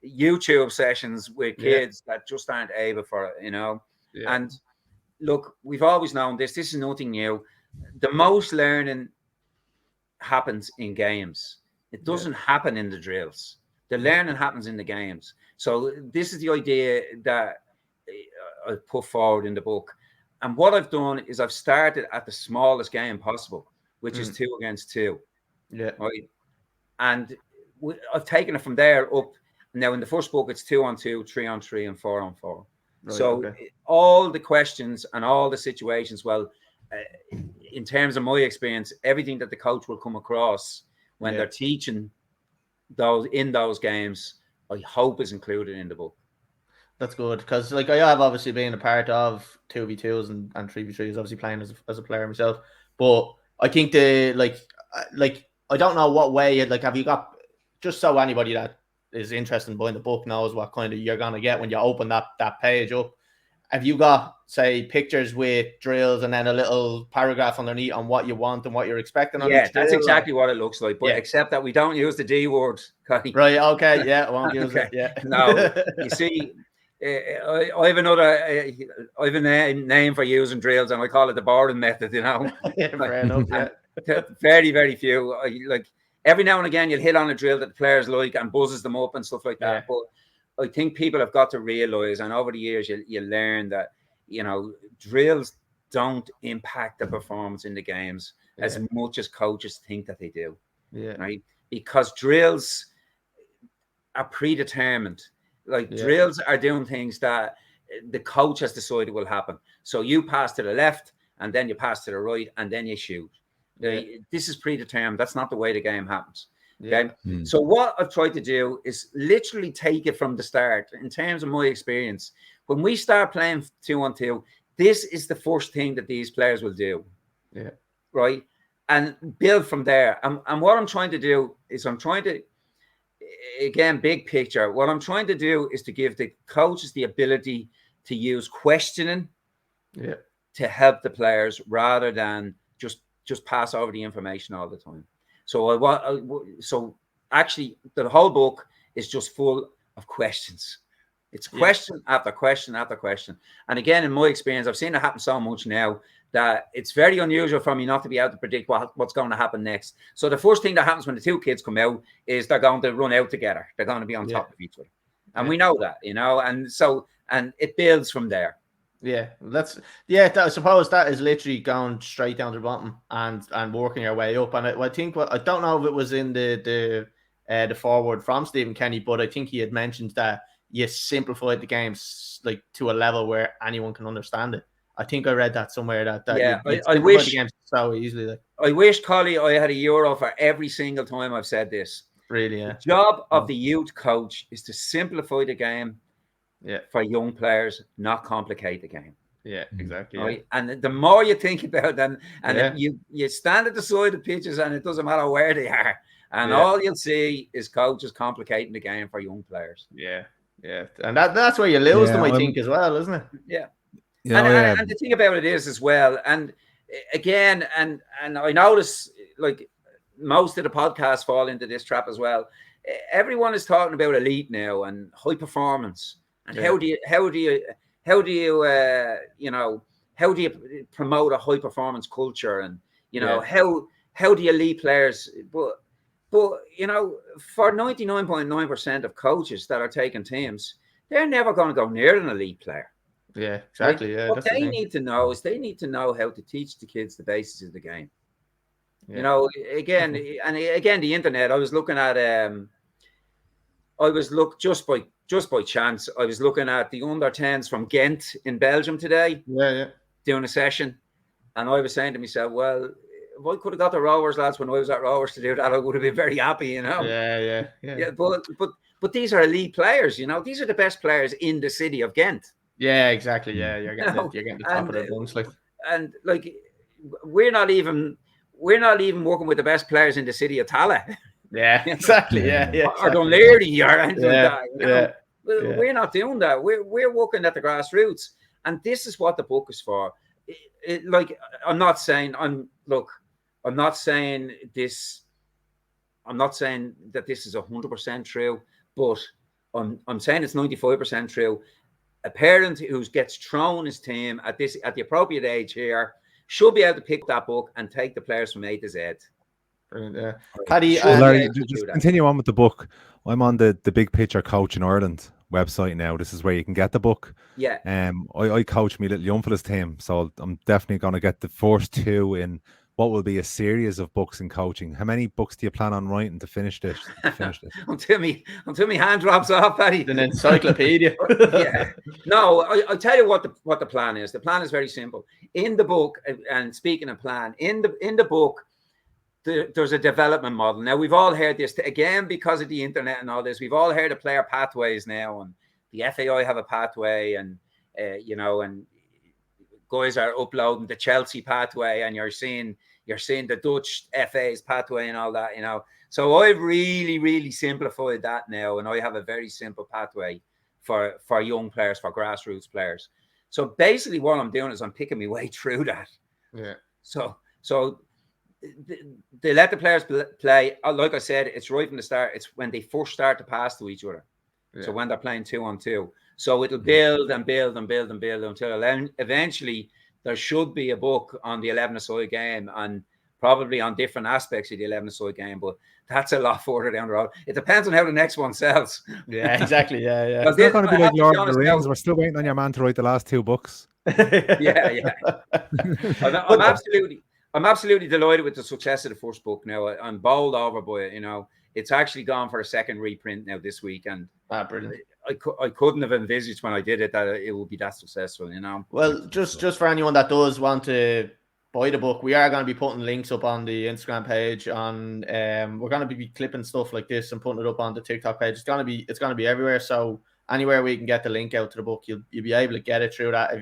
YouTube sessions with kids that just aren't able for it, And look, we've always known this. This is nothing new. The most learning happens in games. It doesn't happen in the drills. The learning happens in the games. So this is the idea that I put forward in the book. And what I've done is I've started at the smallest game possible, which is 2 against 2. Yeah. Right. And I've taken it from there up. Now in the first book, it's 2 on 2, 3 on 3, and 4 on 4. Right, so all the questions and all the situations, in terms of my experience, everything that the coach will come across when they're teaching those games, I hope is included in the book. That's good, because I have obviously been a part of 2v2s and 3v3s, obviously playing as a player myself. But I think I don't know what way have you got, just so anybody that is interested in buying the book knows what kind of you're gonna get when you open that page up. Have you got, say, pictures with drills and then a little paragraph underneath on what you want and what you're expecting on each drill? That's exactly what it looks like, but except that we don't use the D word. Right, okay, I won't use it. Yeah. No, you see, I have a name for using drills, and I call it the boring method, Fair enough, Very, very few. Every now and again, you'll hit on a drill that the players like and buzzes them up and stuff like that. But I think people have got to realize, and over the years, you learn that, drills don't impact the performance in the games as much as coaches think that they do. Yeah. Right? Because drills are predetermined. Drills are doing things that the coach has decided will happen. So you pass to the left, and then you pass to the right, and then you shoot. This is predetermined. That's not the way the game happens. Okay. So what I've tried to do is literally take it from the start. In terms of my experience, when we start playing 2 on 2, this is the first thing that these players will do. Yeah. Right. And build from there. And what I'm trying to do is again, big picture. What I'm trying to do is to give the coaches the ability to use questioning to help the players rather than just pass over the information all the time. So actually, the whole book is just full of questions. It's question after question after question. And again, in my experience, I've seen it happen so much now that it's very unusual for me not to be able to predict what's going to happen next. So the first thing that happens when the 2 kids come out is they're going to run out together. They're going to be on top of each other. And we know that, and it builds from there. Yeah, I suppose that is literally going straight down to the bottom and working your way up. And I think I don't know if it was in the forward from Stephen Kenny, but I think he had mentioned that you simplified the games to a level where anyone can understand it. I think I read that somewhere I wish the games so easily. I wish, Colly, I had a euro for every single time I've said this. Really, yeah. The job of the youth coach is to simplify the game. For young players, not complicate the game. Yeah, exactly. Right? And the more you think about them, and you stand at the side of pitches, and it doesn't matter where they are, and all you'll see is coaches complicating the game for young players. Yeah, and that's where you lose them, I think, as well, isn't it? Yeah. And the thing about it is as well, and again, and I notice most of the podcasts fall into this trap as well. Everyone is talking about elite now and high performance. And how do you promote a high performance culture, and how do you lead players? But for 99.9% of coaches that are taking teams, they're never going to go near an elite player. Yeah, exactly. Right? Yeah. What they need to know is they need to know how to teach the kids the basics of the game. You know, again, the internet. I was looking at just by chance. I was looking at the under-10s from Ghent in Belgium today. Yeah. Doing a session, and I was saying to myself, well, if I could have got the Rovers lads when I was at Rovers to do that, I would have been very happy, you know. Yeah. But these are elite players, you know. These are the best players in the city of Ghent. Yeah, exactly. Yeah, you're getting the top of the bunch, like. And like, we're not even working with the best players in the city of Tala. Yeah, exactly. Yeah. Or Dunleary or anything like that. You know? We're not doing that. We're working at the grassroots, and this is what the book is for. Like, I'm not saying this. I'm not saying that this is 100% true, but I'm saying it's 95% true. A parent who gets thrown his team at the appropriate age here should be able to pick that book and take the players from A to Z. Brilliant. Paddy, Larry, just continue on with the book. I'm on the Big Picture Coach in Ireland website now. This is where you can get the book. Yeah. I coach my little young fella's team, so I'm definitely going to get the first 2 in what will be a series of books in coaching. How many books do you plan on writing to finish this? until me hand drops off, Paddy. An encyclopedia. Yeah. No, I'll tell you what the plan is. The plan is very simple. In the book, and speaking of plan, in the book, there's a development model. Now, we've all heard this, again, because of the internet and all this, we've all heard of player pathways now, and the FAI have a pathway, and you know, and guys are uploading the Chelsea pathway, and you're seeing the Dutch FA's pathway and all that, you know. So I've really, really simplified that now, and I have a very simple pathway for young players, for grassroots players. So basically what I'm doing is I'm picking my way through that. Yeah. So they let the players play. Like I said, it's right from the start. It's when they first start to pass to each other. Yeah. So when they're playing 2-on-2. So it'll build and build and build and build until eventually there should be a book on the 11-a-side game, and probably on different aspects of the 11-a-side game. But that's a lot further down the road. It depends on how the next one sells. Yeah, exactly. Yeah. It's not going to be like Lord of the Rings. We're still waiting on your man to write the last 2 books. Yeah. I'm absolutely delighted with the success of the first book now. I'm bowled over by it, you know. It's actually gone for a second reprint now this week, and brilliant. I couldn't have envisaged when I did it that it would be that successful, you know. Well, just for anyone that does want to buy the book, we are going to be putting links up on the Instagram page. On we're going to be clipping stuff like this and putting it up on the TikTok page. It's going to be everywhere. So anywhere we can get the link out to the book, you'll be able to get it through that.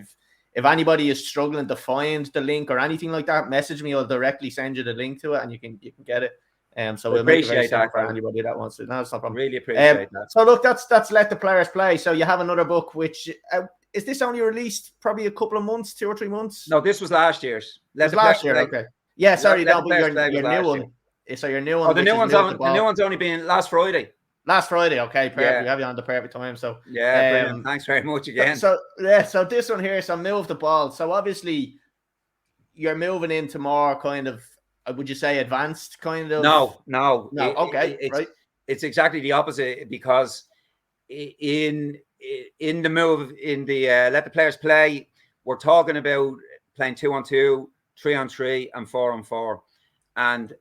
If anybody is struggling to find the link or anything like that, message me. I'll directly send you the link to it, and you can get it. So we'll make it very simple for anybody that wants to. No, it's not a problem. Really appreciate that. So look, that's let the players play. So you have another book, which is this only released probably a couple of months, 2 or 3 months? No, this was last year's. Last year, okay. Yeah, sorry, no, but your new one. So your new one. Oh, the new one's only been last Friday. Last Friday, okay, perfect. Yeah. We have you on the perfect time. So brilliant. Thanks very much again. So this one here, so move the ball. So obviously you're moving into more kind of, would you say, advanced kind of? No. Right. It's exactly the opposite, because in the move, in the let the players play, we're talking about playing 2-on-2, 3-on-3, and 4-on-4, and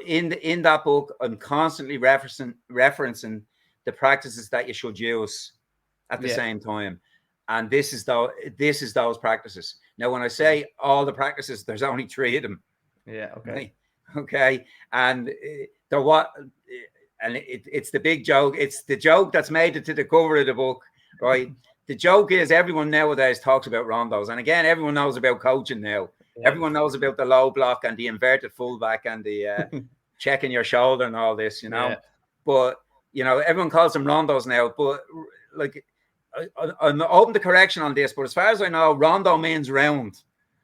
in that book, I'm constantly referencing the practices that you should use at the same time, and this is those practices. Now, when I say all the practices, there's only 3 of them. Yeah. Okay. Okay. And it's the big joke. It's the joke that's made it to the cover of the book, right? The joke is everyone nowadays talks about rondos, and again, everyone knows about coaching now. Yeah. Everyone knows about the low block and the inverted fullback and the checking your shoulder and all this, you know. Yeah. But you know, everyone calls them rondos now. But like, I'm open to correction on this. But as far as I know, rondo means round.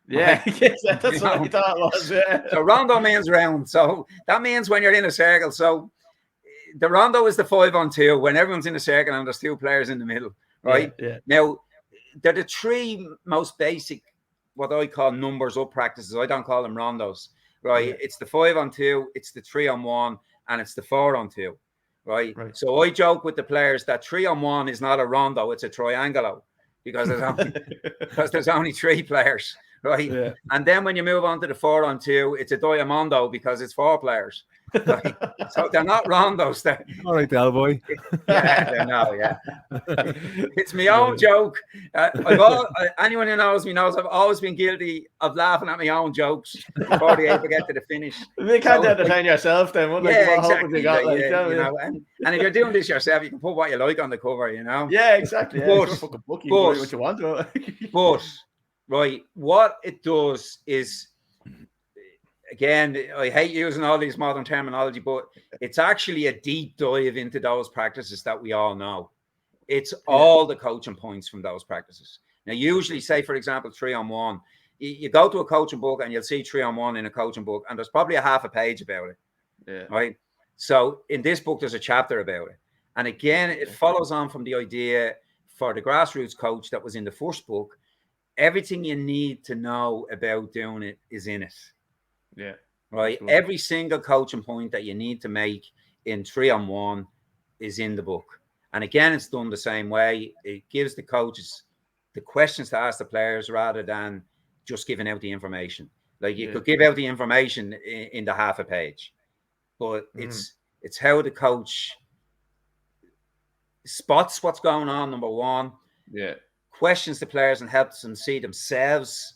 Yeah, right? That's what I thought it was. Yeah. So rondo means round. So that means when you're in a circle. So the rondo is the 5-on-2 when everyone's in a circle and there's 2 players in the middle, right? Yeah. Now, they're the 3 most basic, what I call numbers up practices. I don't call them rondos, right? Yeah. It's the 5-on-2, it's the 3-on-1, and it's the 4-on-2, right? So I joke with the players that 3-on-1 is not a rondo, it's a triangolo, because there's only 3 players. right? Yeah. And then when you move on to the 4-on-2, it's a Diamondo because it's 4 players. Right? So they're not rondos. All right, Del boy. Yeah, I know. Yeah, it's my own joke. Anyone who knows me knows I've always been guilty of laughing at my own jokes before they ever get to the finish. You can't entertain yourself then. Yeah, exactly. You know, and if you're doing this yourself, you can put what you like on the cover. You know. Yeah, exactly. Yeah, but, it's not fucking book. You can do what you want to. But right, what it does is. Again, I hate using all these modern terminology, but it's actually a deep dive into those practices that we all know. It's all the coaching points from those practices. Now, usually, say, for example, 3-on-1, you go to a coaching book and you'll see 3-on-1 in a coaching book, and there's probably a half a page about it. Yeah. Right. So in this book, there's a chapter about it. And again, it follows on from the idea for the grassroots coach that was in the first book. Everything you need to know about doing it is in it. Yeah. Right. Absolutely. Every single coaching point that you need to make in 3-on-1 is in the book. And again, it's done the same way. It gives the coaches the questions to ask the players rather than just giving out the information. Like you could give out the information in the half a page, but it's how the coach spots what's going on. Number one, questions the players and helps them see themselves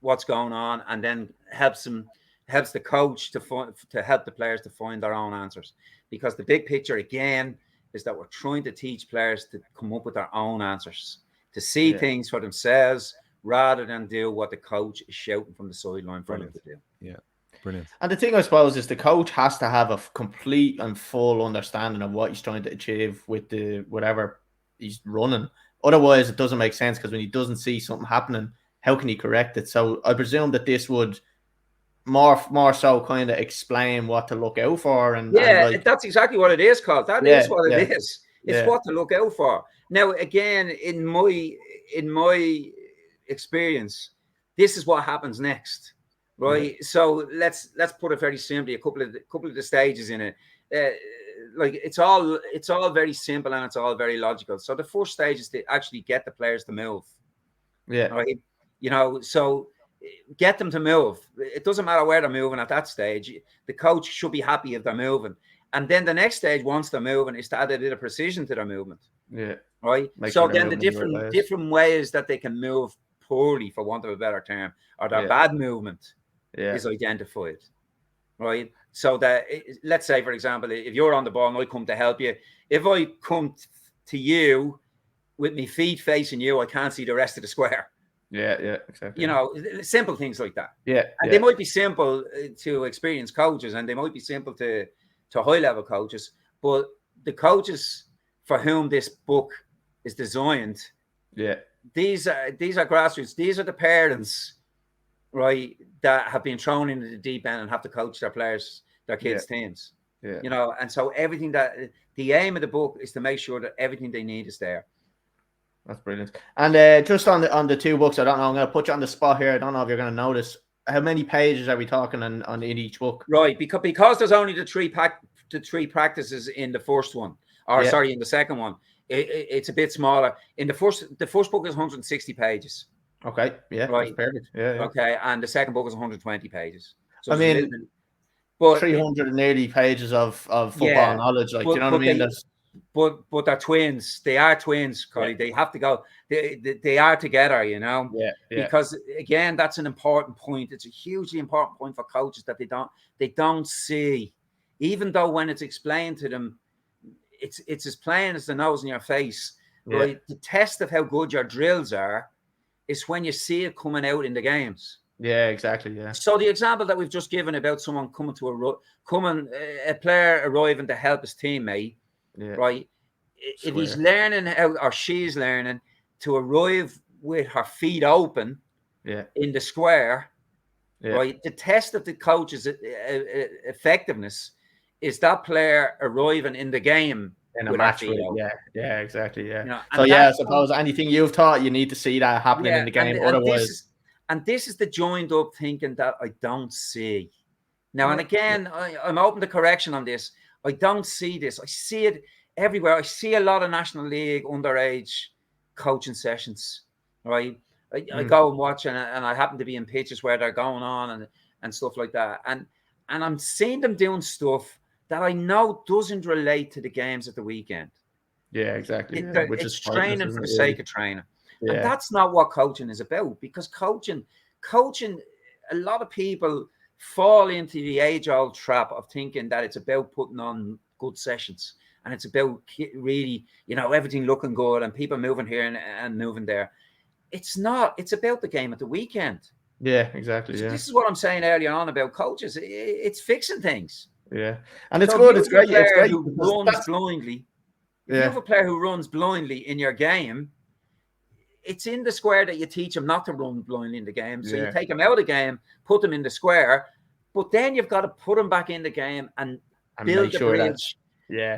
what's going on, and then helps the coach to help the players to find their own answers. Because the big picture again is that we're trying to teach players to come up with their own answers, to see things for themselves rather than do what the coach is shouting from the sideline for them to do. Yeah, brilliant. And the thing, I suppose, is the coach has to have a complete and full understanding of what he's trying to achieve with whatever he's running. Otherwise, it doesn't make sense, because when he doesn't see something happening, how can he correct it? So I presume that this would more so kind of explain what to look out for. And that's exactly what it is called. That is what it is. It's what to look out for. Now, again, in my experience, this is what happens next, right? So let's put it very simply. A couple of the stages in it, like it's all very simple and it's all very logical. So the first stage is to actually get the players to move. Yeah. Right. You know, so get them to move. It doesn't matter where they're moving at that stage. The coach should be happy if they're moving. And then the next stage, once they're moving, is to add a bit of precision to their movement. Yeah. Right. So then the different ways that they can move poorly, for want of a better term, or their bad movement is identified. Right. So that, let's say, for example, if you're on the ball and I come to help you, if I come to you with my feet facing you, I can't see the rest of the square. Yeah, exactly. You know, simple things like that. Yeah. And they might be simple to experienced coaches, and they might be simple to high-level coaches, but the coaches for whom this book is designed, these are grassroots. These are the parents, right, that have been thrown into the deep end and have to coach their players, their kids' teams. Yeah. You know, and so everything the aim of the book is to make sure that everything they need is there. That's brilliant. And just on the two books, I don't know, I'm going to put you on the spot here. I don't know if you're going to notice. How many pages are we talking in each book? Right, because there's only the three practices in the first one, or sorry, in the second one. It's a bit smaller. In the first book is 160 pages. Okay, yeah, right, that's perfect. Yeah. Okay, and the second book is 120 pages. So I mean, but 380 pages of football knowledge, like, you know what I mean? But they're twins. They are twins, Colly. They have to go. They are together, you know. Yeah. Because again, that's an important point. It's a hugely important point for coaches that they don't see, even though when it's explained to them, it's as plain as the nose in your face. Right. The test of how good your drills are is when you see it coming out in the games. Yeah, exactly. Yeah. So the example that we've just given about someone a player arriving to help his teammate. Yeah. Right. If he's learning how, or she's learning to arrive with her feet open in the square, right? The test of the coach's effectiveness is that player arriving in the game in a match. Yeah, exactly. Yeah. You know, so I suppose anything you've taught, you need to see that happening in the game. Otherwise, this is the joined up thinking that I don't see. Now, and again, I'm open to correction on this. I don't see this. I see it everywhere. I see a lot of National League underage coaching sessions, right? I go and watch, and I happen to be in pitches where they're going on and stuff like that. And I'm seeing them doing stuff that I know doesn't relate to the games at the weekend. Yeah, exactly. Which is training for the sake of training. Yeah. And that's not what coaching is about, because coaching, a lot of people fall into the age-old trap of thinking that it's about putting on good sessions and it's about really, everything looking good and people moving here and moving there. It's not. It's about the game at the weekend. Yeah, exactly. So this is what I'm saying earlier on about coaches. It's fixing things. Yeah, and it's good. It's great. It's great. Who runs blindly. If you have a player who runs blindly in your game, it's in the square that you teach them not to run blindly in the game. So you take them out of the game, put them in the square, but then you've got to put them back in the game and build the bridge.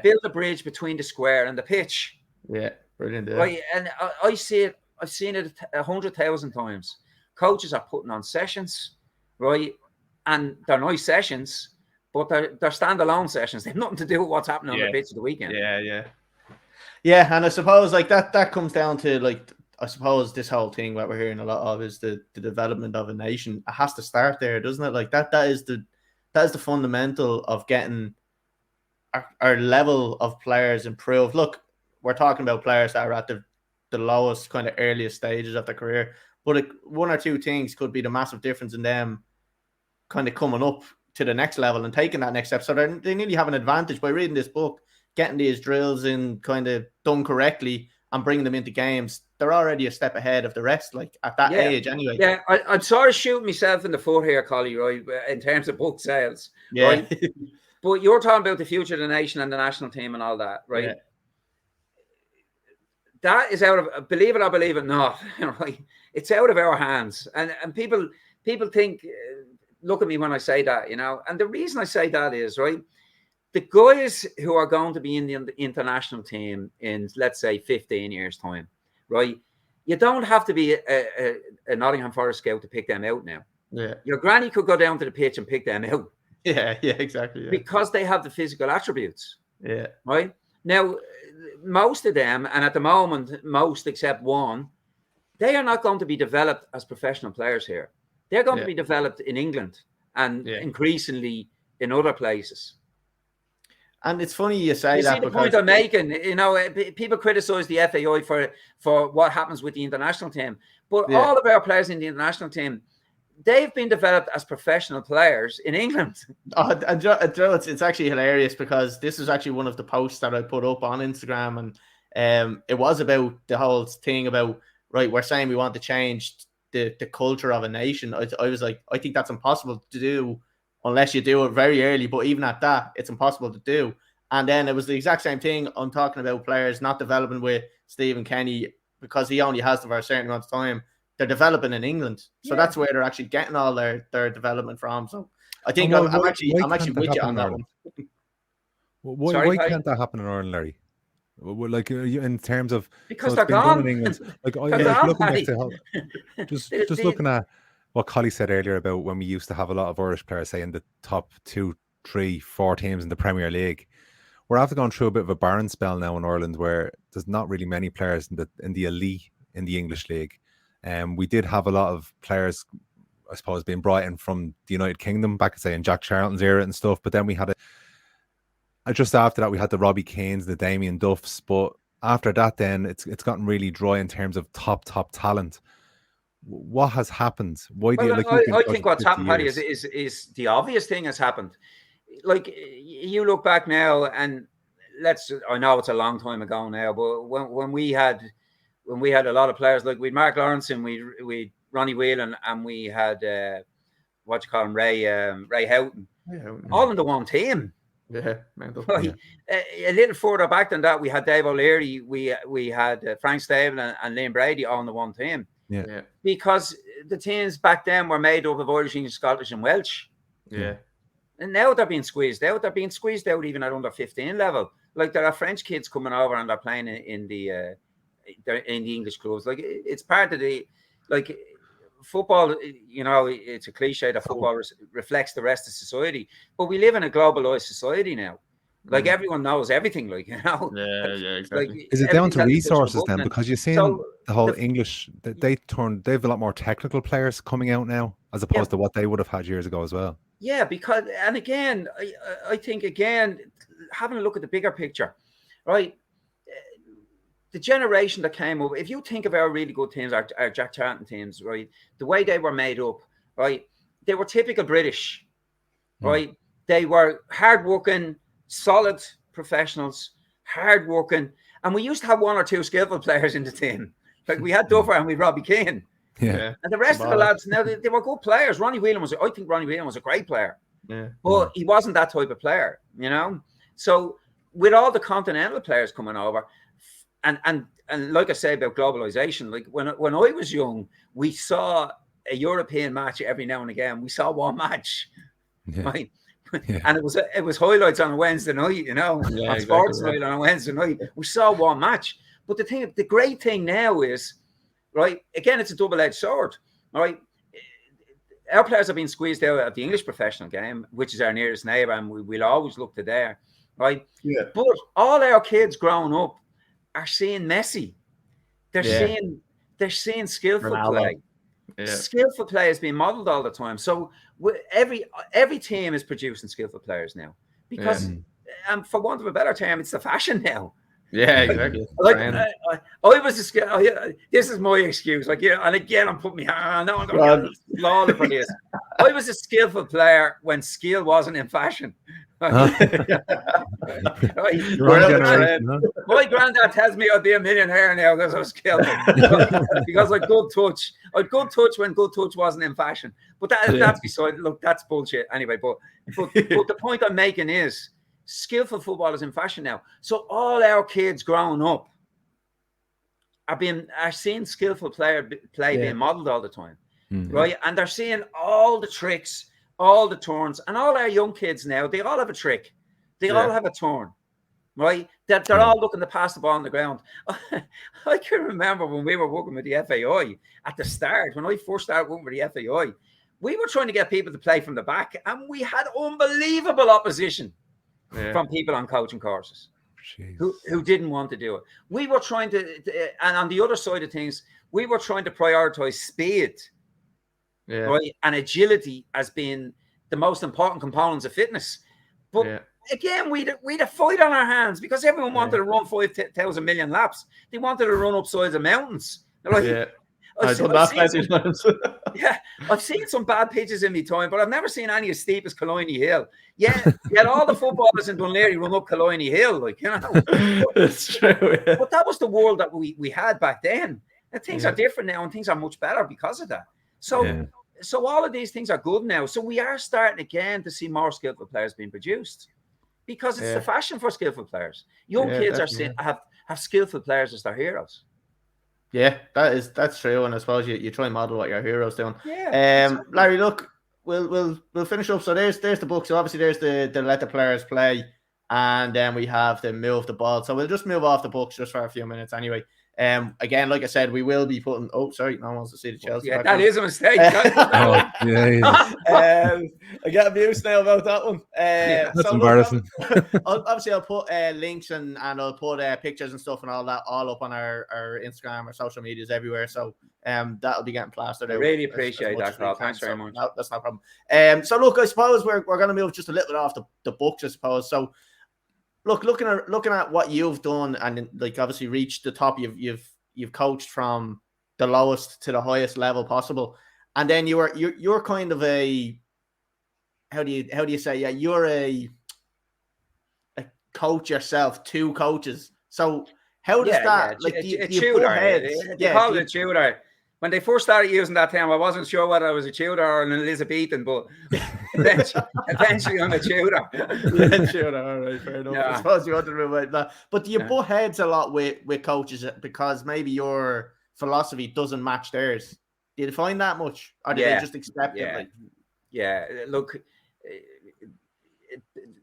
Build the bridge between the square and the pitch. Yeah, brilliant. Yeah. Right, and I see it. I've seen it 100,000 times. Coaches are putting on sessions, right, and they're nice sessions, but they're standalone sessions. They have nothing to do with what's happening on the pitch of the weekend. Yeah, and I suppose like that comes down to like, I suppose this whole thing that we're hearing a lot of is the development of a nation. It has to start there, doesn't it? Like that is the fundamental of getting our level of players improved. Look, we're talking about players that are at the lowest kind of earliest stages of their career, but one or two things could be the massive difference in them kind of coming up to the next level and taking that next step. So they nearly have an advantage by reading this book, getting these drills in kind of done correctly and bringing them into games. They're already a step ahead of the rest, like at that age anyway. Yeah, I'm sort of shooting myself in the foot here, Colly, right, in terms of book sales. Yeah. Right? But you're talking about the future of the nation and the national team and all that, right? Yeah. That is out of, believe it or believe it not, right? It's out of our hands. And people think, look at me when I say that, And the reason I say that is, right, the guys who are going to be in the international team in, let's say, 15 years' time, right? You don't have to be a Nottingham Forest scout to pick them out now. Yeah. Your granny could go down to the pitch and pick them out. Yeah, exactly. Yeah. Because they have the physical attributes. Yeah. Right? Now, most of them, and at the moment, most except one, they are not going to be developed as professional players here. They're going to be developed in England and increasingly in other places. And it's funny you say that. See the point I'm making? People criticize the FAI for what happens with the international team. But all of our players in the international team, they've been developed as professional players in England. And it's actually hilarious because this is actually one of the posts that I put up on Instagram. And it was about the whole thing about, right, we're saying we want to change the culture of a nation. I was like, I think that's impossible to do unless you do it very early. But even at that, it's impossible to do. And then it was the exact same thing. I'm talking about players not developing with Stephen Kenny because he only has them for a certain amount of time. They're developing in England. So that's where they're actually getting all their development from. So I think I'm actually with you on that one. Why can't that happen in Ireland, Larry? Like in terms of because they're gone. In England. Like just looking at what Colly said earlier about when we used to have a lot of Irish players, say in the top 2, 3, 4 teams in the Premier League. We're after going through a bit of a barren spell now in Ireland where there's not really many players in the elite in the English league. We did have a lot of players, I suppose, being brought in from the United Kingdom back, say, in Jack Charlton's era and stuff. But then we had just after that, we had the Robbie Keanes, the Damien Duffs. But after that, then it's gotten really dry in terms of top talent. What has happened? Why do you like? I think what's happened, Paddy, is the obvious thing has happened. Like you look back now, and I know it's a long time ago now, but when we had a lot of players, like we'd Mark Lawrence and we Ronnie Whelan and we had Ray Houghton, all in the one team. Yeah, right. A little further back than that, we had Dave O'Leary, we had Frank Staven and Liam Brady all in the one team. Yeah. Because the teams back then were made up of Irish, English, Scottish, and Welsh. Yeah. And now they're being squeezed out. They're being squeezed out even at under 15 level. Like there are French kids coming over and they're playing in the English clubs. Like it's part of the football. It's a cliche that football reflects the rest of society, but we live in a globalized society now. Like everyone knows everything, like, Yeah, exactly. Like, is it down to resources then? Because you're seeing the whole English, they have a lot more technical players coming out now, as opposed to what they would have had years ago as well. Yeah, because, and again, I think, again, having a look at the bigger picture, right? The generation that came up, if you think of our really good teams, our Jack Charlton teams, right? The way they were made up, right? They were typical British, right? They were hardworking, solid professionals, hardworking. And we used to have one or two skillful players in the team. Like we had Duffer and we had Robbie Keane. Yeah. And the rest of the lads, now they were good players. I think Ronnie Whelan was a great player. Yeah. But he wasn't that type of player, you know? So with all the continental players coming over, and like I say about globalization, like when I was young, we saw a European match every now and again. We saw one match, right? Yeah. And it was highlights on a Wednesday night, you know, on sports night on a Wednesday night. We saw one match. But the great thing now is, right, again, it's a double-edged sword, right? Our players have been squeezed out of the English professional game, which is our nearest neighbour, and we'll always look to there, right? Yeah. But all our kids growing up are seeing Messi. They're seeing skillful play. Yeah. Skillful play is being modelled all the time. So every team is producing skillful players now because, for want of a better term, it's the fashion now. Yeah, exactly. Like I was this is my excuse. Like, yeah, and again, I'm putting my hand. No, I'm going to get lauded for this. I was a skillful player when skill wasn't in fashion. My granddad tells me I'd be a millionaire now because I was skillful. Because I had good touch. I had good touch when good touch wasn't in fashion. But that's beside. Look, that's bullshit anyway. But the point I'm making is, skillful football is in fashion now. So all our kids growing up are seeing skillful play being modelled all the time, right? And they're seeing all the tricks, all the turns, and all our young kids now, they all have a trick. They all have a turn, right? They're all looking to pass the ball on the ground. I can remember when we were working with the FAI at the start, when I first started working with the FAI, we were trying to get people to play from the back, and we had unbelievable opposition. From people on coaching courses who didn't want to do it. We were trying to, and on the other side of things, we were trying to prioritize speed, right, and agility as being the most important components of fitness. But again, we'd a fight on our hands because everyone wanted to run 5,000 million laps. They wanted to run up sides of mountains. Like, I've seen some bad pitches in my time, but I've never seen any as steep as Colony Hill. Yet all the footballers in Dunleary run up Colony Hill, like, you know. It's true. Yeah. But that was the world that we had back then. And things are different now, and things are much better because of that. So all of these things are good now. So we are starting again to see more skillful players being produced because it's the fashion for skillful players. Young kids have skillful players as their heroes. Yeah, that's true, and I suppose you try and model what your hero's doing. Yeah. Exactly. Larry, look, we'll finish up. So there's the book. So obviously there's the let the players play, and then we have the move the ball. So we'll just move off the books just for a few minutes anyway. Again, like I said, we will be putting. Oh, sorry, no one wants to see the Chelsea. Yeah, that is a mistake. I get abused now about that one. That's embarrassing. Obviously, I'll put links and I'll put pictures and stuff and all that all up on our Instagram or social medias everywhere. So that'll be getting plastered out. I really appreciate that, Rob. Thanks very much. No, that's no problem. So look, I suppose we're going to move just a little bit off the books, I suppose. So. Look, looking at what you've done and like obviously reached the top, you've coached from the lowest to the highest level possible, and then you're kind of a how do you say you're a coach yourself, two coaches. So how does that like a tutor? They call it a tutor. When they first started using that term, I wasn't sure whether I was a tutor or an Elizabethan, but eventually I'm a tutor. Tutor, all right, fair enough. I suppose you want to remove that. But do you butt heads a lot with coaches because maybe your philosophy doesn't match theirs? Do you find that much? Or do they just accept it? Like? Yeah, look,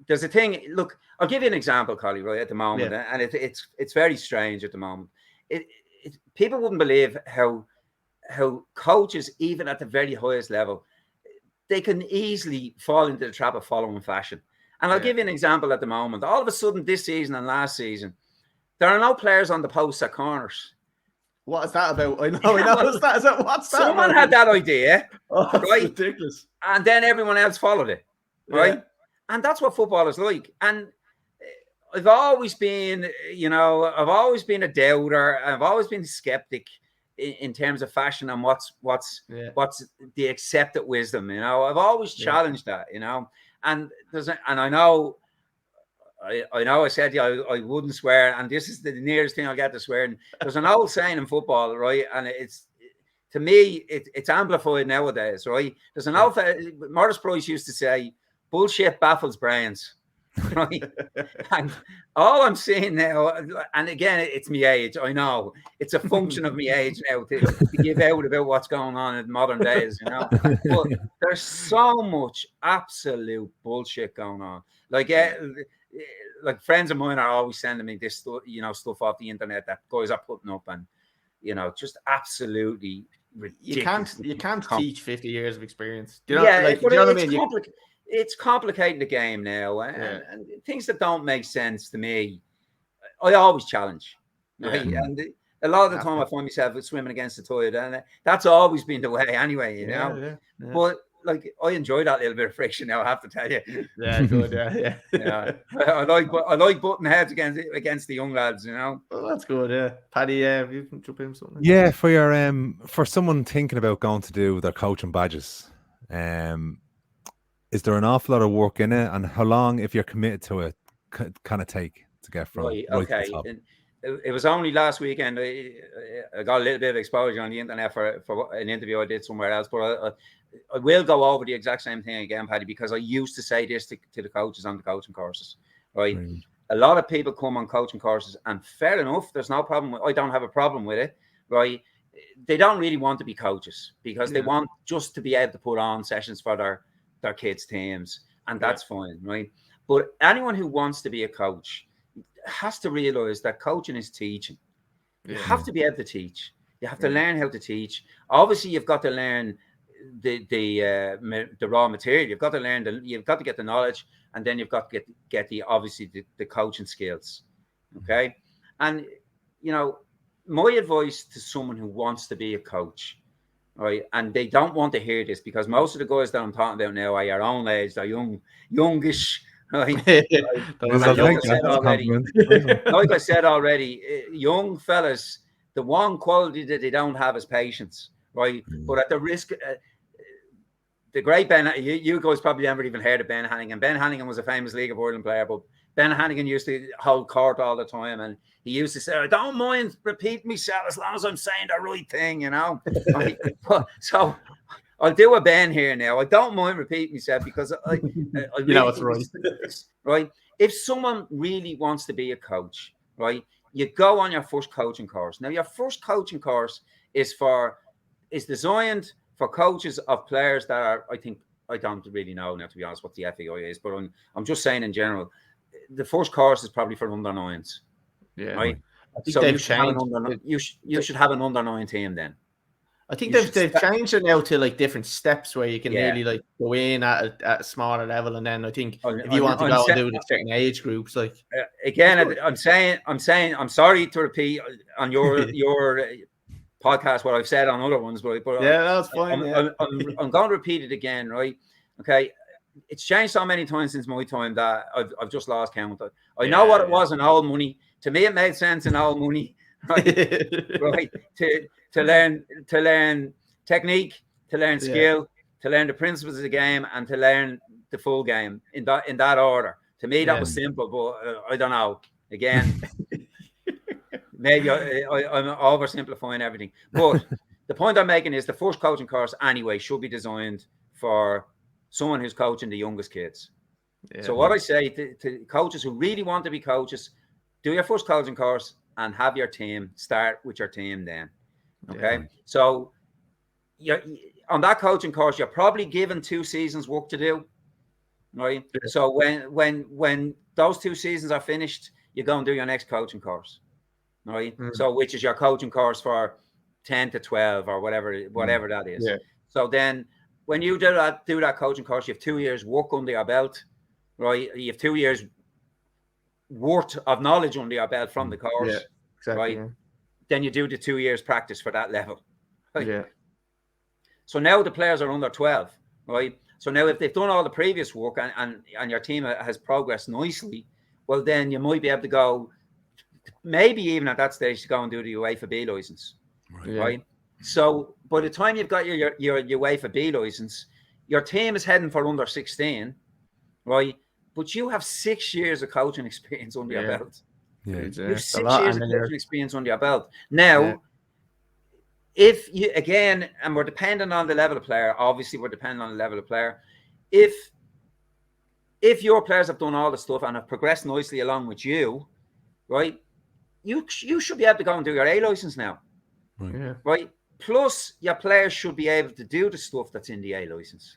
there's a thing. Look, I'll give you an example, Colly, right, at the moment, and it's very strange at the moment. People wouldn't believe how coaches, even at the very highest level, they can easily fall into the trap of following fashion. And I'll give you an example at the moment. All of a sudden, this season and last season, there are no players on the posts at corners. What is that about? I know. What's that about? Someone had that idea, right? Ridiculous. And then everyone else followed it, right? Yeah. And that's what football is like. And I've always been, a doubter. I've always been a skeptic in terms of fashion and what's the accepted wisdom. I've always challenged that. And I know. I know I said I wouldn't swear, and this is the nearest thing I'll get to swearing. There's an old saying in football, right? And to me, it's amplified nowadays, right? There's an old Morris Price used to say, "Bullshit baffles brains," right? And all I'm saying now, and again, it's my age. I know it's a function of my age now to give out about what's going on in modern days, But there's so much absolute bullshit going on, like friends of mine are always sending me this stuff off the internet that guys are putting up, and just absolutely ridiculous. You can't teach 50 years of experience. It's complicating the game now, and things that don't make sense to me, I always challenge. Right? And a lot of the time I find myself swimming against the tide, and that's always been the way anyway, But I enjoy that little bit of friction now, I have to tell you. Yeah, good, yeah. I like butting heads against the young lads, Oh, that's good, yeah. Paddy, you can jump in something. Yeah, for your for someone thinking about going to do their coaching badges, is there an awful lot of work in it, and how long, if you're committed to it, can it take to get from right to the top? It was only last weekend I got a little bit of exposure on the internet for an interview I did somewhere else, but I will go over the exact same thing again, Paddy, because I used to say this to the coaches on the coaching courses, right? A lot of people come on coaching courses, and fair enough, there's no problem. I don't have a problem with it, right? They don't really want to be coaches because they want just to be able to put on sessions for their kids' teams, and that's fine, right? But anyone who wants to be a coach has to realize that coaching is teaching. You have to be able to teach. You have to learn how to teach. Obviously, you've got to learn the raw material. You've got to learn you've got to get the knowledge, and then you've got to get the coaching skills. Okay, and my advice to someone who wants to be a coach, right, and they don't want to hear this because most of the guys that I'm talking about now are your own age, they're youngish. Right. Like I said already, young fellas, the one quality that they don't have is patience, right? But at the risk, the great Ben, you guys probably never even heard of Ben Hannigan. Ben Hannigan was a famous League of Ireland player, but Ben Hannigan used to hold court all the time, and he used to say, "I don't mind repeating myself as long as I'm saying the right thing," So I'll do a Ben here now. I don't mind repeating myself because I really it's right. Right? If someone really wants to be a coach, right, you go on your first coaching course. Now, your first coaching course is designed for coaches of players that are, I don't really know now, to be honest, what the FAI is, but I'm just saying in general, the first course is probably for under nines. Yeah. Right? I think so they've you should have an under 9 team then. I think they've changed it now to different steps where you can really go in at a smaller level, and then I think if you want to go and do the certain age groups, again, I'm saying, I'm sorry to repeat on your podcast what I've said on other ones, but that's fine. I'm going to repeat it again, right? Okay, it's changed so many times since my time that I've just lost count. I know what it was in old money. To me, it made sense in old money, right? Right. To learn technique, to learn skill, to learn the principles of the game, and to learn the full game in that order. To me, that was simple, but I don't know. Again, maybe I'm oversimplifying everything. But the point I'm making is the first coaching course anyway should be designed for someone who's coaching the youngest kids. Yeah. So what I say to coaches who really want to be coaches, do your first coaching course and have your team. Start with your team then. Okay, so on that coaching course, you're probably given 2 seasons work to do, right? Yeah. So when those 2 seasons are finished, you go and do your next coaching course, right? So which is your coaching course for 10 to 12 or whatever that is. Yeah. So then when you do that coaching course, you have 2 years work under your belt, right? You have 2 years worth of knowledge under your belt from the course, exactly. Right? Then you do the 2 years practice for that level. Right? Yeah. So now the players are under 12, right? So now if they've done all the previous work and your team has progressed nicely, well, then you might be able to go, maybe even at that stage, to go and do the UEFA B license, right? So by the time you've got your UEFA B license, your team is heading for under 16, right? But you have 6 years of coaching experience under your belt. You have 6 years of coaching experience under your belt. Now, if you, again, and we're dependent on the level of player, obviously we're dependent on the level of player. If your players have done all the stuff and have progressed nicely along with you, right, you should be able to go and do your A license now, right? Plus, your players should be able to do the stuff that's in the A license,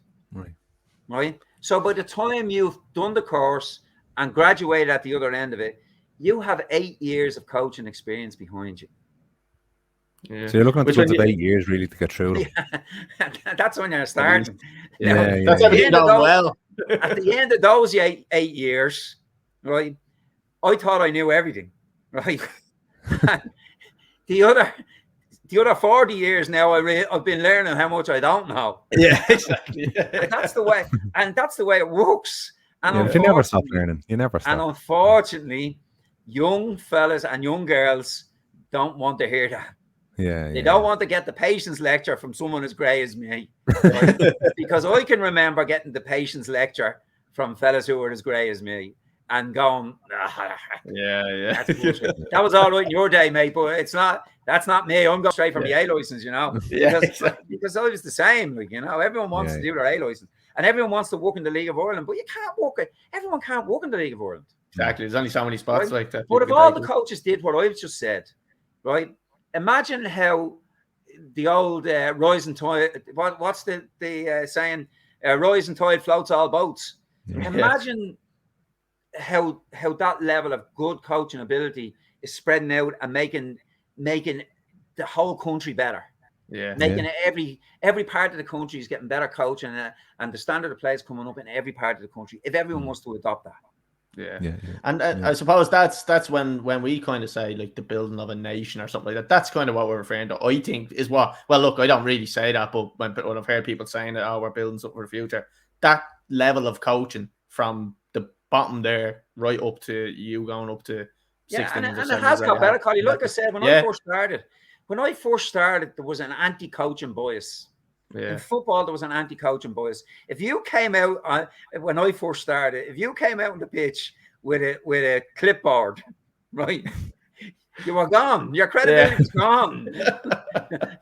right? So by the time you've done the course and graduated at the other end of it, you have 8 years of coaching experience behind you. Yeah. So you're looking at the ones of 8 years really to get through them. That's when you're starting. That's at the end of those 8 years, right? I thought I knew everything, right? the other 40 years now, I've been learning how much I don't know. Yeah, exactly. And that's the way it works. And you never stop learning. You never stop. And unfortunately, young fellas and young girls don't want to hear that. They don't want to get the patience lecture from someone as grey as me, right? Because I can remember getting the patience lecture from fellas who were as grey as me and going, that's bullshit. That was all right in your day, mate, but that's not me. I'm going straight from the A license, because I was the same, like, everyone wants to do their A license and everyone wants to work in the League of Ireland, but you can't work it. Everyone can't work in the League of Ireland. Exactly. There's only so many spots like that. But if all the coaches did what I've just said, right? Imagine how the old rise and tide. What's the saying? Rise and tide floats all boats. Imagine how that level of good coaching ability is spreading out and making the whole country better. Making every part of the country is getting better coaching and the standard of play is coming up in every part of the country. If everyone wants to adopt that. And I suppose that's when we kind of say like the building of a nation or something like that. That's kind of what we're referring to. I think is what. Well, look, I don't really say that, but when I've heard people saying that, we're building something for the future. That level of coaching from the bottom there right up to you going up to 16. And it has got better, Colly. Like I said, when I first started, there was an anti-coaching bias. In football, there was an anti-coaching bias. If you came out when I first started, if you came out on the pitch with a clipboard, right, you were gone. Your credibility was gone.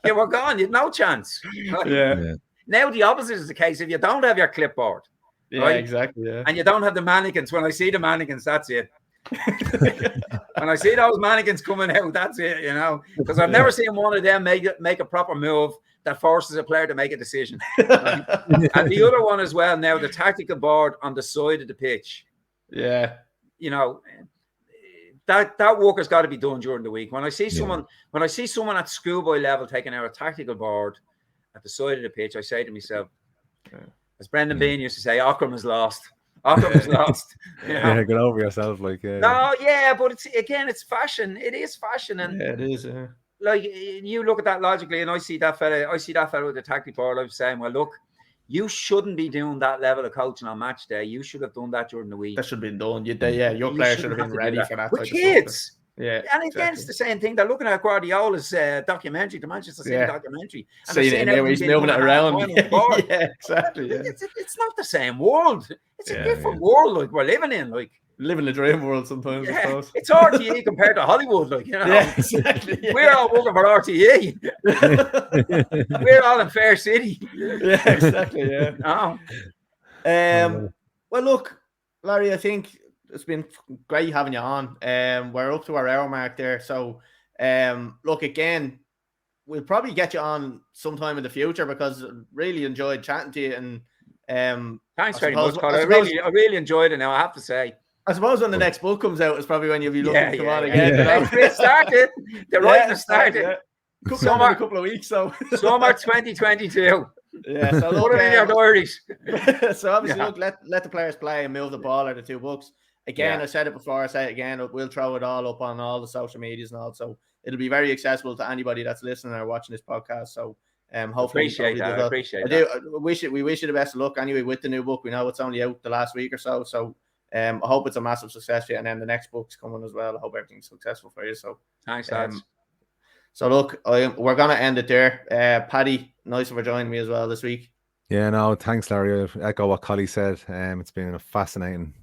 You were gone. You had no chance. Right? Now the opposite is the case. If you don't have your clipboard, exactly, and you don't have the mannequins. When I see the mannequins, that's it. When I see those mannequins coming out, that's it. Because I've never seen one of them make a proper move that forces a player to make a decision. Right? And the other one as well now, the tactical board on the side of the pitch. That work has got to be done during the week. When I see someone at schoolboy level taking out a tactical board at the side of the pitch, I say to myself, as Brendan Bean used to say, Ockram is lost. Ockram is lost. Get over yourself, like. No, but it's fashion. It is fashion, and it is. Like you look at that logically, and I see that fella with the tactical board. I'm saying, well, look, you shouldn't be doing that level of coaching on match day. You should have done that during the week. That should have been done. Your player should have been ready for that. With kids. Yeah, and again, it's the same thing. They're looking at Guardiola's documentary, the Manchester City documentary, and he's moving it around. Exactly. It's not the same world. It's a different world, like we're living in, like living the dream world sometimes. I suppose. It's RTE compared to Hollywood, like Yeah, exactly. We're all working for RTE. We're all in Fair City. Yeah, exactly. Yeah. Well, look, Larry, I think it's been great having you on. We're up to our hour mark there. So, look, again, we'll probably get you on sometime in the future because I really enjoyed chatting to you. And thanks very much, Colin. I really enjoyed it now, I have to say. I suppose when the next book comes out, it's probably when you'll be looking to come on again. It started. The writing started. Summer, a couple of weeks, so summer 2022. Yeah, so look, put it in your diaries. So obviously, look, let the players play and move the ball are the two books. Again, I said it before, I say it again, we'll throw it all up on all the social medias and all. So it'll be very accessible to anybody that's listening or watching this podcast. So hopefully appreciate that. We wish you the best of luck anyway with the new book. We know it's only out the last week or so. So I hope it's a massive success for you. And then the next book's coming as well. I hope everything's successful for you. So thanks, lads. So look, we're gonna end it there. Paddy, nice for joining me as well this week. Yeah, no, thanks, Larry. I echo what Colly said. It's been a fascinating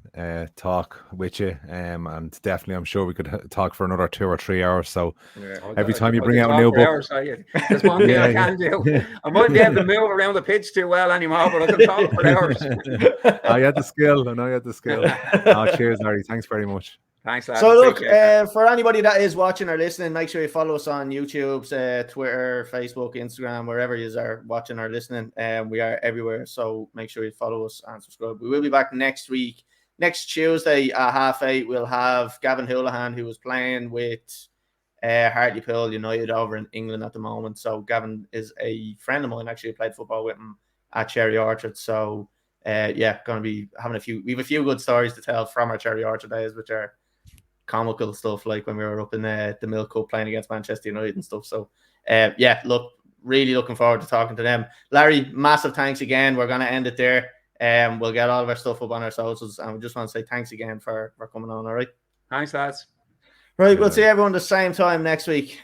talk with you, and definitely, I'm sure we could talk for another 2 or 3 hours. So every time you bring out a new book, there's one thing I can do. I might be able to move around the pitch too well anymore, but I can talk for hours. I had the skill. I know you had the skill. Cheers, Larry. Thanks very much. Thanks, lads. So look, for anybody that is watching or listening, make sure you follow us on YouTube, Twitter, Facebook, Instagram, wherever you are watching or listening. We are everywhere, so make sure you follow us and subscribe. We will be back next week. Next Tuesday at 8:30, we'll have Gavin Houlihan, who is playing with Hartlepool United over in England at the moment. So Gavin is a friend of mine. Actually, I played football with him at Cherry Orchard. So going to be having we have a few good stories to tell from our Cherry Orchard days, which are comical stuff, like when we were up in the Milk Cup playing against Manchester United and stuff. So look, really looking forward to talking to them. Larry, massive thanks again. We're going to end it there. We'll get all of our stuff up on our socials, and we just want to say thanks again for coming on. All right, thanks, lads. Right, we'll see everyone the same time next week.